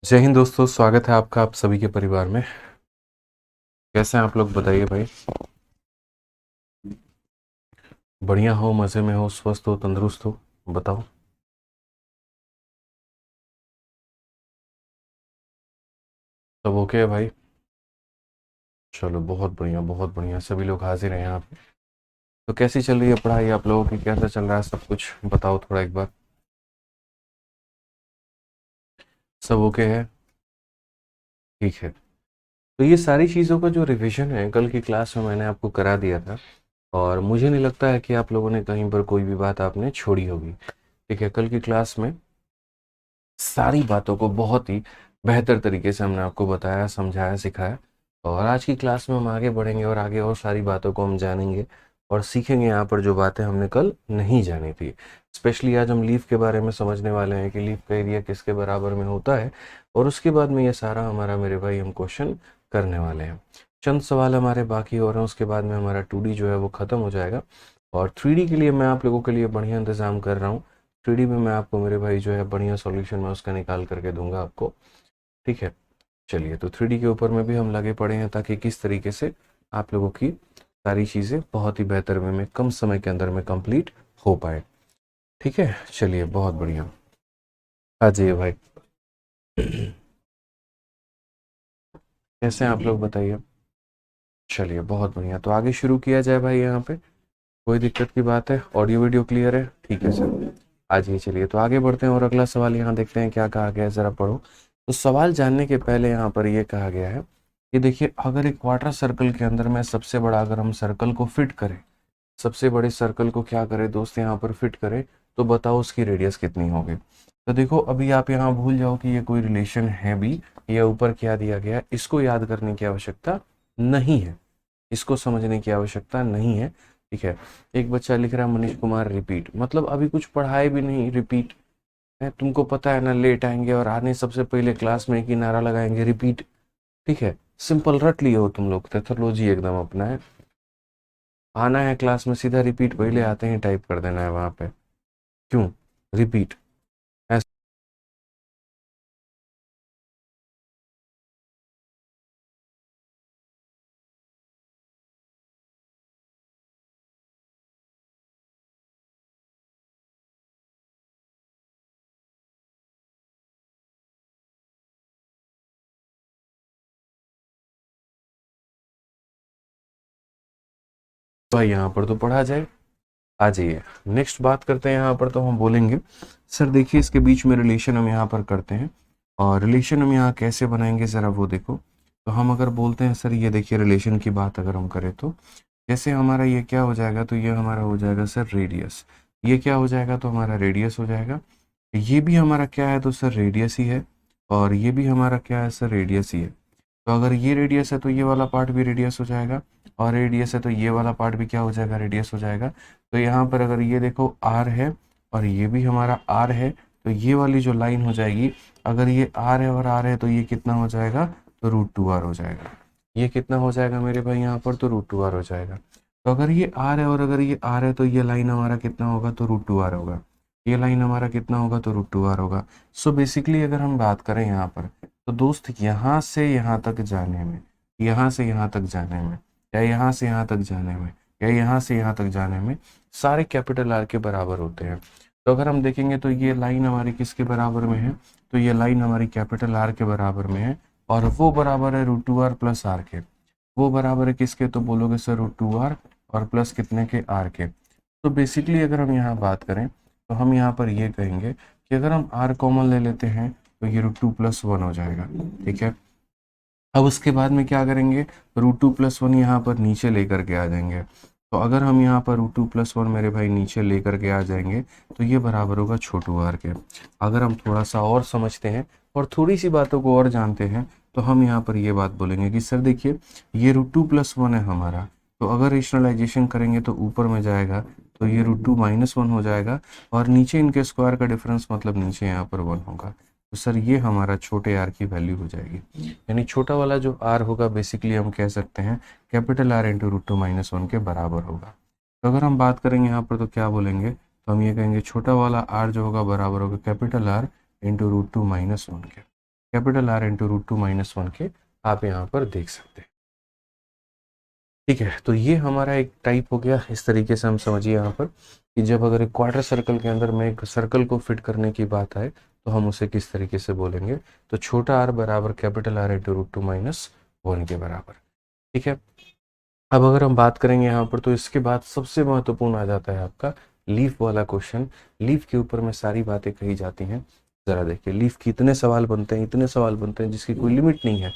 जय हिंद दोस्तों, स्वागत है आपका आप सभी के परिवार में। कैसे हैं आप लोग, बताइए भाई। बढ़िया हो, मज़े में हो, स्वस्थ हो, तंदुरुस्त हो, बताओ। सब ओके है भाई। चलो, बहुत बढ़िया बहुत बढ़िया, सभी लोग हाजिर हैं यहाँ पे। तो कैसी चल रही है पढ़ाई आप लोगों की, कैसा चल रहा है सब कुछ, बताओ थोड़ा एक बार। सब ओके है। ठीक है। तो ये सारी चीज़ों का जो रिवीजन है कल की क्लास में मैंने आपको करा दिया था। और मुझे नहीं लगता है कि आप लोगों ने कहीं पर कोई भी बात आपने छोड़ी होगी। ठीक है, कल की क्लास में सारी बातों को बहुत ही बेहतर तरीके से हमने आपको बताया, समझाया, सिखाया। और आज की क्लास में हम आगे बढ़ेंगे और आगे और सारी बातों को हम जानेंगे और सीखेंगे यहाँ पर जो बातें हमने कल नहीं जानी थी। स्पेशली आज हम लीफ के बारे में समझने वाले हैं कि लीफ का एरिया किसके बराबर में होता है। और उसके बाद में ये सारा हमारा, मेरे भाई, हम क्वेश्चन करने वाले हैं। चंद सवाल हमारे बाकी हो रहे हैं, उसके बाद में हमारा 2D जो है वो ख़त्म हो जाएगा। और 3D के लिए मैं आप लोगों के लिए बढ़िया इंतज़ाम कर रहा हूँ। 3D में मैं आपको, मेरे भाई, जो है बढ़िया सॉल्यूशन मैं उसका निकाल करके दूंगा आपको। ठीक है। चलिए, तो 3D के ऊपर में भी हम लगे पड़े हैं ताकि किस तरीके से आप लोगों की सारी चीज़ें बहुत ही बेहतर वे में कम समय के अंदर में कंप्लीट हो पाए। ठीक है, चलिए, बहुत बढ़िया। आ जाइए भाई। कैसे हैं आप लोग, बताइए। चलिए, बहुत बढ़िया, तो आगे शुरू किया जाए भाई। यहाँ पे कोई दिक्कत की बात है? ऑडियो वीडियो क्लियर है? ठीक है सर। आ जाइए, चलिए तो आगे बढ़ते हैं और अगला सवाल यहाँ देखते हैं क्या कहा गया है, ज़रा पढ़ो। तो सवाल जानने के पहले यहाँ पर ये कहा गया है कि देखिए, अगर एक क्वार्टर सर्कल के अंदर में सबसे बड़ा, अगर हम सर्कल को फिट करें, सबसे बड़े सर्कल को क्या करें दोस्त, यहाँ पर फिट करें, तो बताओ उसकी रेडियस कितनी होगी। तो देखो, अभी आप यहाँ भूल जाओ कि ये कोई रिलेशन है भी, ये ऊपर क्या दिया गया है, इसको याद करने की आवश्यकता नहीं है, इसको समझने की आवश्यकता नहीं है। ठीक है। एक बच्चा लिख रहा है, मनीष कुमार रिपीट, मतलब अभी कुछ पढ़ाए भी नहीं, रिपीट है। तुमको पता है ना, लेट आएंगे और आने सबसे पहले क्लास में एक ही नारा लगाएंगे, रिपीट। ठीक है। सिंपल रट लिए हो तुम लोग, टेथोलॉजी एकदम अपना है। आना है क्लास में सीधा रिपीट, पहले आते ही टाइप कर देना है वहां पे। क्यों रिपीट? भाई यहाँ पर तो पढ़ा जाए। आ जाइए, नेक्स्ट बात करते हैं। यहाँ पर तो हम बोलेंगे, सर देखिए इसके बीच में रिलेशन हम यहाँ पर करते हैं। और रिलेशन हम यहाँ कैसे बनाएंगे, ज़रा वो देखो। तो हम अगर बोलते हैं सर, ये देखिए रिलेशन की बात अगर हम करें तो जैसे हमारा ये क्या हो जाएगा, तो ये हमारा हो जाएगा सर रेडियस। ये क्या हो जाएगा, तो हमारा रेडियस हो जाएगा। ये भी हमारा क्या है, तो सर रेडियस ही है। और ये भी हमारा क्या है, सर रेडियस ही है। तो अगर ये रेडियस है तो ये वाला पार्ट भी रेडियस हो जाएगा। और रेडियस है तो ये वाला पार्ट भी क्या हो जाएगा, रेडियस हो जाएगा। तो यहाँ पर अगर ये देखो आर है और ये भी हमारा आर है, तो ये वाली जो लाइन हो जाएगी, अगर ये आर है और आर है तो ये कितना हो जाएगा, तो √2r हो जाएगा। ये कितना हो जाएगा मेरे भाई यहाँ पर, तो √2r हो जाएगा। तो अगर ये आर है और अगर ये आर है तो ये लाइन हमारा कितना होगा, तो √2r होगा। ये लाइन हमारा कितना होगा, तो √2r होगा। सो बेसिकली अगर हम बात करें यहाँ पर, तो दोस्त यहाँ से यहाँ तक जाने में, यहाँ से यहाँ तक जाने में, या यहाँ से यहाँ तक जाने में, या यहाँ से यहाँ तक जाने में, सारे कैपिटल आर के बराबर होते हैं। तो अगर हम देखेंगे तो ये लाइन हमारी किसके बराबर में है, तो ये लाइन हमारी कैपिटल आर के बराबर में है। और वो बराबर है √2r प्लस आर के। वो बराबर है किसके, तो बोलोगे सर √2r और प्लस कितने के, आर के। तो बेसिकली अगर हम यहाँ बात करें तो हम यहाँ पर ये कहेंगे कि अगर हम आर कॉमन ले लेते हैं तो ये √2 + 1 हो जाएगा। ठीक है। अब उसके बाद में क्या करेंगे, √2 + 1 यहाँ पर नीचे लेकर के आ जाएंगे। तो अगर हम यहाँ पर √2 + 1 मेरे भाई नीचे लेकर के आ जाएंगे, तो ये बराबर होगा छोटू आर के। अगर हम थोड़ा सा और समझते हैं और थोड़ी सी बातों को और जानते हैं, तो हम यहाँ पर ये बात बोलेंगे कि सर देखिए, ये √2 + 1 है हमारा। तो अगर रेशनलाइजेशन करेंगे तो ऊपर में जाएगा, तो ये √2 - 1 हो जाएगा। और नीचे इनके स्क्वायर का डिफरेंस, मतलब नीचे यहाँ पर 1 होगा। तो सर ये हमारा छोटे आर की वैल्यू हो जाएगी। यानी छोटा वाला जो आर होगा, बेसिकली हम कह सकते हैं कैपिटल आर इंटू √2 - 1 के बराबर होगा। तो अगर हम बात करेंगे यहाँ पर तो क्या बोलेंगे, तो हम ये कहेंगे छोटा वाला आर जो होगा बराबर होगा कैपिटल आर इंटू √2 - 1 के। कैपिटल R इंटू √2 - 1 के आप यहाँ पर देख सकते हैं। ठीक है, तो ये हमारा एक टाइप हो गया। इस तरीके से हम समझिए यहाँ पर कि जब अगर एक क्वार्टर सर्कल के अंदर में एक सर्कल को फिट करने की बात आए तो हम उसे किस तरीके से बोलेंगे, तो छोटा r बराबर कैपिटल R इंटू √2 - 1 के बराबर। ठीक है, अब अगर हम बात करेंगे यहाँ पर तो इसके बाद सबसे महत्वपूर्ण आ जाता है आपका लीफ वाला क्वेश्चन। लीफ के ऊपर में सारी बातें कही जाती हैं। ज़रा देखिए, लीफ के इतने सवाल बनते हैं, इतने सवाल बनते हैं जिसकी कोई लिमिट नहीं है।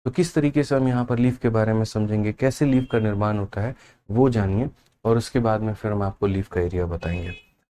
तो किस तरीके से हम यहाँ पर लीफ के बारे में समझेंगे, कैसे लीफ का निर्माण होता है वो जानिए, और उसके बाद में फिर हम आपको लीफ का एरिया बताएंगे।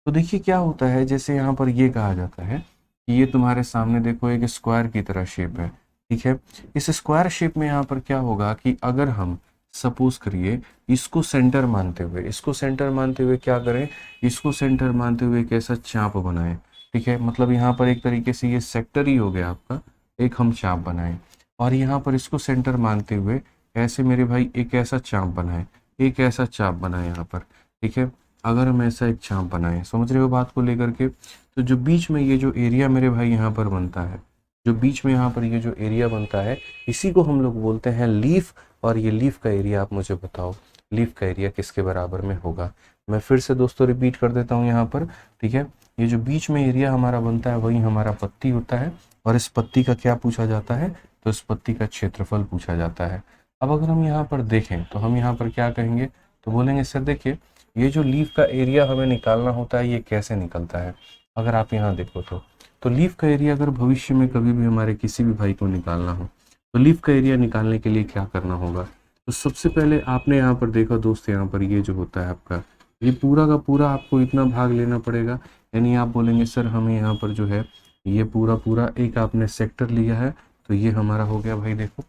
तो देखिए क्या होता है, जैसे यहाँ पर ये कहा जाता है कि ये तुम्हारे सामने देखो एक स्क्वायर की तरह शेप है। ठीक है, इस स्क्वायर शेप में यहाँ पर क्या होगा कि अगर हम सपोज करिए इसको सेंटर मानते हुए, क्या करें, इसको सेंटर मानते हुए एक ऐसा चाप बनाएं। ठीक है, मतलब यहाँ पर एक तरीके से ये सेक्टर ही हो गया आपका, एक हम चाप बनाएं और यहाँ पर इसको सेंटर मानते हुए ऐसे मेरे भाई एक ऐसा चाप बनाएं, एक ऐसा चाप बनाएं यहाँ पर। ठीक है, अगर हम ऐसा एक चाप बनाएं, समझ रहे हो बात को लेकर के, तो जो बीच में ये जो एरिया मेरे भाई यहाँ पर बनता है, जो बीच में यहाँ पर ये जो एरिया बनता है, इसी को हम लोग बोलते हैं लीफ। और ये लीफ का एरिया आप मुझे बताओ, लीफ का एरिया किसके बराबर में होगा। मैं फिर से दोस्तों रिपीट कर देता हूँ यहाँ पर। ठीक है, ये जो बीच में एरिया हमारा बनता है वही हमारा पत्ती होता है, और इस पत्ती का क्या पूछा जाता है, तो इस पत्ती का क्षेत्रफल पूछा जाता है। अब अगर हम यहाँ पर देखें तो हम यहाँ पर क्या कहेंगे, तो बोलेंगे सर देखिए ये जो लीफ का एरिया हमें निकालना होता है ये कैसे निकलता है। अगर आप यहाँ देखो तो लीफ का एरिया अगर भविष्य में कभी भी हमारे किसी भी भाई को निकालना हो तो लीफ का एरिया निकालने के लिए क्या करना होगा। तो सबसे पहले आपने यहाँ पर देखा दोस्त, यहाँ पर ये जो होता है आपका, ये पूरा का पूरा आपको इतना भाग लेना पड़ेगा। यानी आप बोलेंगे सर हमें यहाँ पर जो है ये पूरा पूरा एक आपने सेक्टर लिया है, तो ये हमारा हो गया भाई देखो।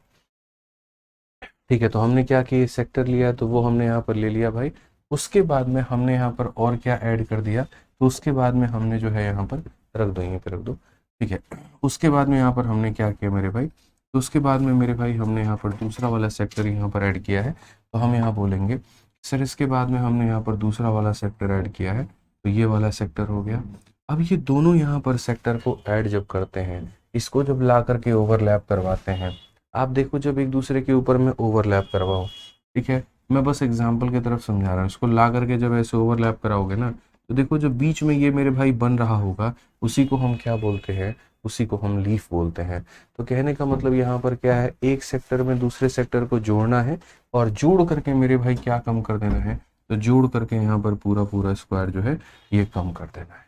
ठीक है, तो हमने क्या किया, सेक्टर लिया तो वो हमने यहाँ पर ले लिया भाई। उसके बाद में हमने यहाँ पर और क्या ऐड कर दिया, तो उसके बाद में हमने जो है यहाँ पर रख दो, यहीं पे रख दो। ठीक है, उसके बाद में यहाँ पर हमने क्या किया मेरे भाई, तो उसके बाद में मेरे भाई हमने यहाँ पर दूसरा वाला सेक्टर यहाँ पर ऐड किया है। तो हम यहाँ बोलेंगे सर इसके बाद में हमने यहाँ पर दूसरा वाला सेक्टर ऐड किया है, तो ये वाला सेक्टर हो गया। अब ये दोनों यहाँ पर सेक्टर को ऐड जब करते हैं, इसको जब ला करके ओवरलैप करवाते हैं, आप देखो जब एक दूसरे के ऊपर में ओवरलैप करवाओ, ठीक है, मैं बस एग्जांपल की तरफ समझा रहा हूँ, इसको ला करके जब ऐसे ओवरलैप कराओगे ना, तो देखो जो बीच में ये मेरे भाई बन रहा होगा उसी को हम क्या बोलते हैं, उसी को हम लीफ बोलते हैं। तो कहने का मतलब यहाँ पर क्या है, एक सेक्टर में दूसरे सेक्टर को जोड़ना है और जोड़ करके मेरे भाई क्या कम कर देना है, तो जोड़ करके यहाँ पर पूरा पूरा स्क्वायर जो है ये कम कर देना है।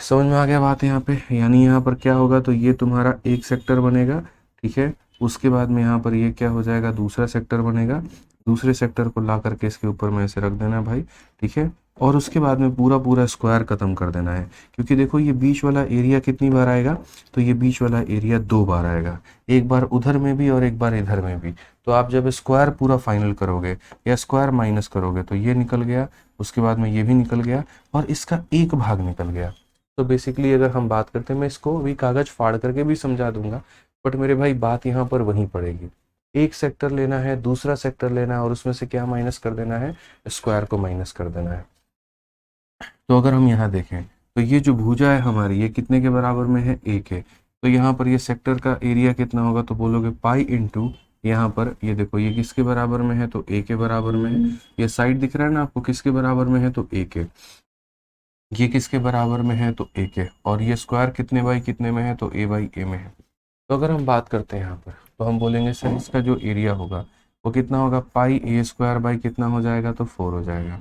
समझ में आ गया बात यहाँ पे, यानी यहाँ पर क्या होगा, तो ये तुम्हारा एक सेक्टर बनेगा। ठीक है, उसके बाद में यहाँ पर ये क्या हो जाएगा, दूसरा सेक्टर बनेगा। दूसरे सेक्टर को ला करके इसके ऊपर में ऐसे रख देना भाई। ठीक है, और उसके बाद में पूरा पूरा स्क्वायर खत्म कर देना है, क्योंकि देखो ये बीच वाला एरिया कितनी बार आएगा, तो ये बीच वाला एरिया 2 बार आएगा, एक बार उधर में भी और एक बार इधर में भी। तो आप जब स्क्वायर पूरा फाइनल करोगे या स्क्वायर माइनस करोगे तो ये निकल गया, उसके बाद में ये भी निकल गया और इसका एक भाग निकल गया। तो बेसिकली अगर हम बात करते हैं, मैं इसको अभी कागज फाड़ करके भी समझा दूंगा, बट मेरे भाई बात यहाँ पर वहीं पड़ेगी। एक सेक्टर लेना है, दूसरा सेक्टर लेना है और उसमें से क्या माइनस कर देना है, स्क्वायर को माइनस कर देना है। तो अगर हम यहाँ देखें तो ये जो भुजा है हमारी ये कितने के बराबर में है, 1 है। तो यहाँ पर ये सेक्टर का एरिया कितना होगा, तो बोलोगे पाई इंटू, यहाँ पर ये देखो ये किसके बराबर में है, तो a के बराबर में है। ये साइड दिख रहा है ना आपको, किसके बराबर में है, तो a के। ये किसके बराबर में है, तो a के। और ये स्क्वायर कितने बाई कितने में है, तो a बाई a में है। तो अगर हम बात करते हैं यहाँ पर, तो हम बोलेंगे सर इसका जो एरिया होगा वो कितना होगा, पाई a स्क्वायर बाई कितना हो जाएगा, तो 4 हो जाएगा।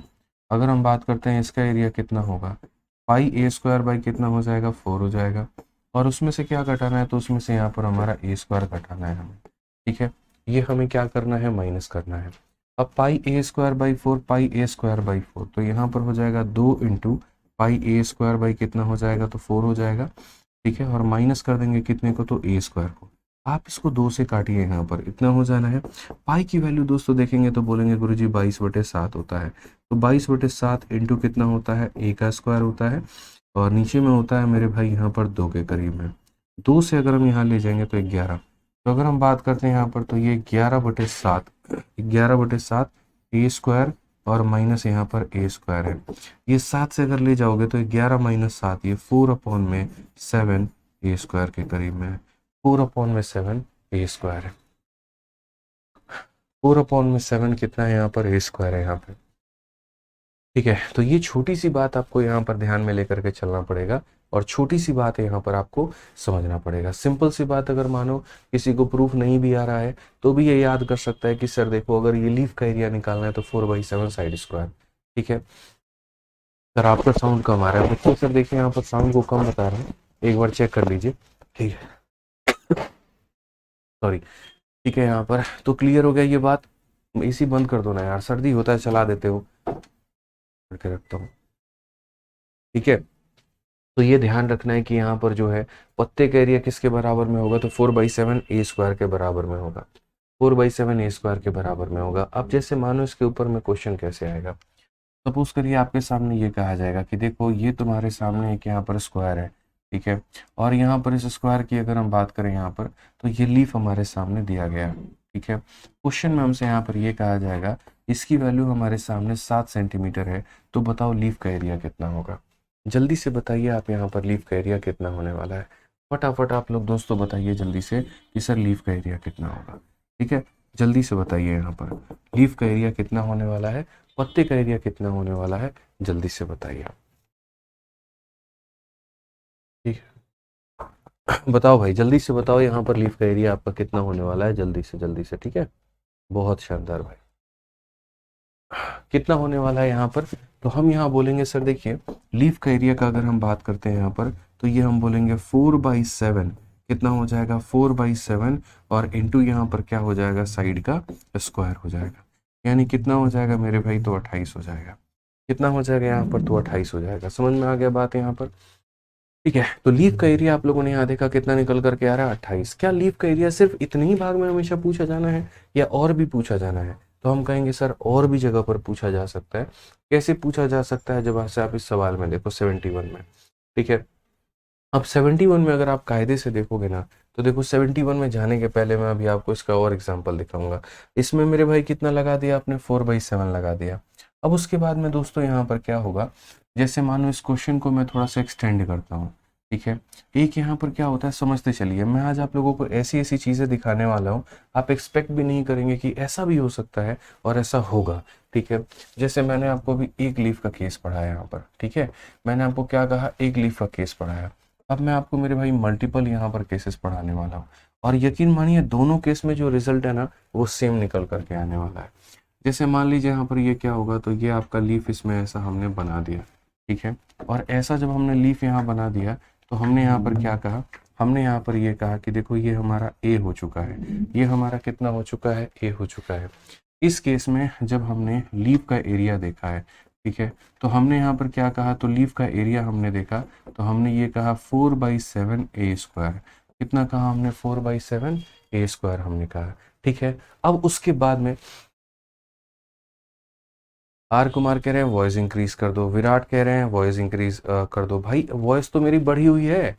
अगर हम बात करते हैं इसका एरिया कितना होगा, पाई a स्क्वायर बाई कितना हो जाएगा, 4 हो जाएगा। और उसमें से क्या घटाना है, तो उसमें से यहाँ पर हमारा a स्क्वायर घटाना है हमें। ठीक है, ये हमें क्या करना है, माइनस करना है। अब पाई a square by 4, pi a square by 4, तो यहाँ पर हो जाएगा 2 into pi a square by कितना हो जाएगा, तो 4 हो जाएगा। ठीक है, और माइनस कर देंगे कितने को, तो a स्क्वायर को। आप इसको 2 से काटिए, यहाँ पर इतना हो जाना है। पाई की वैल्यू दोस्तों देखेंगे तो बोलेंगे गुरुजी 22/7 होता है। तो 22/7 इंटू कितना होता है, a का स्क्वायर होता है, और नीचे में होता है मेरे भाई यहाँ पर 2 के करीब में। 2 से अगर हम यहाँ ले जाएंगे तो 11। तो अगर हम बात करते हैं यहाँ पर, तो ये 11/7, 11/7 a स्क्वायर और माइनस यहाँ पर a स्क्वायर है। ये 7 से अगर ले जाओगे तो 11 - 7, ये 4/7 ए स्क्वायर के करीब में है। 4/7 ए स्क्वायर है। 4/7 कितना है यहाँ पर, ए स्क्वायर है यहाँ पे। ठीक है, तो ये छोटी सी बात आपको यहाँ पर ध्यान में लेकर के चलना पड़ेगा और छोटी सी बात है यहाँ पर आपको समझना पड़ेगा। सिंपल सी बात अगर मानो किसी को प्रूफ नहीं भी आ रहा है तो भी ये याद कर सकता है कि सर देखो अगर ये लीफ का एरिया निकालना है तो 4/7 साइड स्क्वायर। ठीक है सर, आपका साउंड कम आ रहा है बच्चों। सर देखिए यहाँ पर साउंड को कम बता रहे हैं, एक बार चेक कर लीजिए। ठीक है, सॉरी। ठीक है, यहाँ पर तो क्लियर हो गया ये बात। एसी बंद कर दो ना यार, सर्दी होता है चला देते हो, करके रखता हूँ। ठीक है, तो ये ध्यान रखना है कि यहाँ पर जो है पत्ते का एरिया किसके बराबर में होगा, तो 4/7 ए स्क्वायर के बराबर में होगा। 4/7 ए स्क्वायर के बराबर में होगा। अब जैसे मानो इसके ऊपर में क्वेश्चन कैसे आएगा, सपोज करिए आपके सामने ये कहा जाएगा कि देखो ये तुम्हारे सामने एक यहाँ पर स्क्वायर है। ठीक है, और यहाँ पर इस स्क्वायर की अगर हम बात करें यहाँ पर, तो ये लीफ हमारे सामने दिया गया है। ठीक है, क्वेश्चन में हमसे यहाँ पर ये कहा जाएगा इसकी वैल्यू हमारे सामने 7 सेंटीमीटर है, तो बताओ लीफ का एरिया कितना होगा। जल्दी से बताइए आप यहाँ पर लीफ का एरिया कितना होने वाला है। फटाफट आप लोग दोस्तों बताइए जल्दी से कि सर लीफ का एरिया कितना होगा। ठीक है, जल्दी से बताइए यहाँ पर लीफ का एरिया कितना होने वाला है, पत्ते का एरिया कितना होने वाला है, जल्दी से बताइए आप। ठीक है, बताओ भाई जल्दी से बताओ यहाँ पर लीफ का एरिया आपका कितना होने वाला है, जल्दी से जल्दी से। ठीक है, बहुत शानदार भाई, कितना होने वाला है यहाँ पर। तो हम यहाँ बोलेंगे सर देखिए लीफ का एरिया का अगर हम बात करते हैं यहाँ पर, तो ये हम बोलेंगे 4/7 कितना हो जाएगा, 4/7 और इंटू यहाँ पर क्या हो जाएगा, साइड का स्क्वायर हो जाएगा। यानी कितना हो जाएगा मेरे भाई, तो 28 हो जाएगा। कितना हो जाएगा यहाँ पर, तो 28 हो जाएगा। समझ में आ गया बात यहाँ पर। ठीक है, तो लीफ का एरिया आप लोगों ने यहाँ देखा कितना निकल करके आ रहा है, 28। क्या लीफ का एरिया सिर्फ इतने ही भाग में हमेशा पूछा जाना है या और भी पूछा जाना है, तो हम कहेंगे सर और भी जगह पर पूछा जा सकता है। कैसे पूछा जा सकता है, जब से आप इस सवाल में देखो 71 में। ठीक है, अब 71 में अगर आप कायदे से देखोगे ना, तो देखो 71 में जाने के पहले मैं अभी आपको इसका और एग्जाम्पल दिखाऊंगा। इसमें मेरे भाई कितना लगा दिया आपने, 4/7 लगा दिया। अब उसके बाद में दोस्तों यहाँ पर क्या होगा, जैसे मानो इस क्वेश्चन को मैं थोड़ा सा एक्सटेंड करता हूँ। ठीक है, एक यहाँ पर क्या होता है समझते चलिए, मैं आज आप लोगों को ऐसी ऐसी चीजें दिखाने वाला हूँ, आप एक्सपेक्ट भी नहीं करेंगे कि ऐसा भी हो सकता है और ऐसा होगा। ठीक है, जैसे मैंने आपको अभी एक लीफ का केस पढ़ाया यहाँ पर। ठीक है, मैंने आपको क्या कहा, एक लीफ का केस पढ़ाया। अब मैं आपको मेरे भाई मल्टीपल यहाँ पर केसेस पढ़ाने वाला हूँ, और यकीन मानिए दोनों केस में जो रिजल्ट है ना वो सेम निकल करके आने वाला है। जैसे मान लीजिए यहाँ पर ये क्या होगा, तो ये आपका लीफ इसमें ऐसा हमने बना दिया। ठीक है, और ऐसा जब हमने लीफ यहाँ बना दिया तो हमने यहाँ पर क्या कहा, हमने यहाँ पर ये कहा कि देखो ये हमारा ए हो चुका है, ये हमारा कितना हो चुका है, ए हो चुका है। इस केस में जब हमने लीफ का एरिया देखा है, ठीक है, तो हमने यहाँ पर क्या कहा, तो लीफ का एरिया हमने देखा तो हमने ये कहा 4/7 ए स्क्वायर। कितना कहा हमने, 4/7 ए स्क्वायर हमने कहा। ठीक है, अब उसके बाद में आर कुमार कह रहे हैं वॉइस इंक्रीज कर दो, विराट कह रहे हैं वॉइस इंक्रीज कर दो। भाई वॉइस तो मेरी बढ़ी हुई है,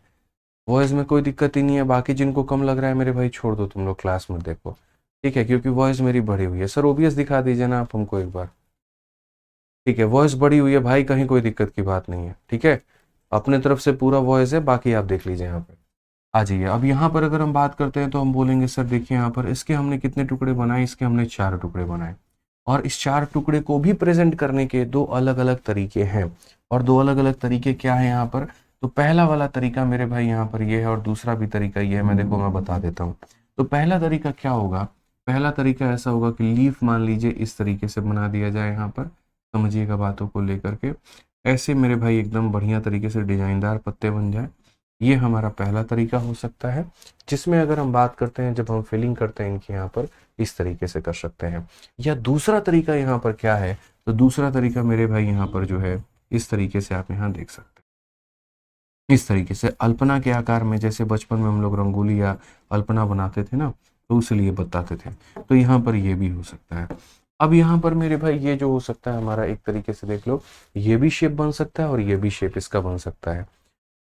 वॉइस में कोई दिक्कत ही नहीं है। बाकी जिनको कम लग रहा है मेरे भाई छोड़ दो, तुम लोग क्लास में देखो। ठीक है, क्योंकि वॉइस मेरी बढ़ी हुई है। सर ओबीएस दिखा दीजिए ना आप हमको एक बार। ठीक है, वॉइस बढ़ी हुई है भाई, कहीं कोई दिक्कत की बात नहीं है। ठीक है, अपने तरफ से पूरा वॉइस है, बाकी आप देख लीजिए यहाँ पे। आ जाइए, अब यहाँ पर अगर हम बात करते हैं तो हम बोलेंगे सर देखिए यहाँ पर इसके हमने कितने टुकड़े बनाए, इसके हमने 4 टुकड़े बनाए, और इस 4 टुकड़े को भी प्रेजेंट करने के 2 अलग अलग तरीके हैं। और 2 अलग अलग तरीके क्या है यहाँ पर, तो पहला वाला तरीका मेरे भाई यहाँ पर ये है, और दूसरा भी तरीका ये है। मैं बता देता हूँ। तो पहला तरीका क्या होगा, पहला तरीका ऐसा होगा कि लीफ मान लीजिए इस तरीके से बना दिया जाए। यहाँ पर समझिएगा बातों को लेकर के, ऐसे मेरे भाई एकदम बढ़िया तरीके से डिजाइनदार पत्ते बन जाए। ये हमारा पहला तरीका हो सकता है, जिसमें अगर हम बात करते हैं जब हम फिलिंग करते हैं इनके यहाँ पर इस तरीके से कर सकते हैं। या दूसरा तरीका यहाँ पर क्या है, तो दूसरा तरीका मेरे भाई यहाँ पर जो है इस तरीके से आप यहाँ देख सकते हैं। इस तरीके से अल्पना के आकार में, जैसे बचपन में हम लोग रंगोली या अल्पना बनाते थे ना, तो उसलिए बताते थे। तो यहाँ पर ये भी हो सकता है। अब यहाँ पर मेरे भाई ये जो हो सकता है हमारा, एक तरीके से देख लो, ये भी शेप बन सकता है और ये भी शेप इसका बन सकता है।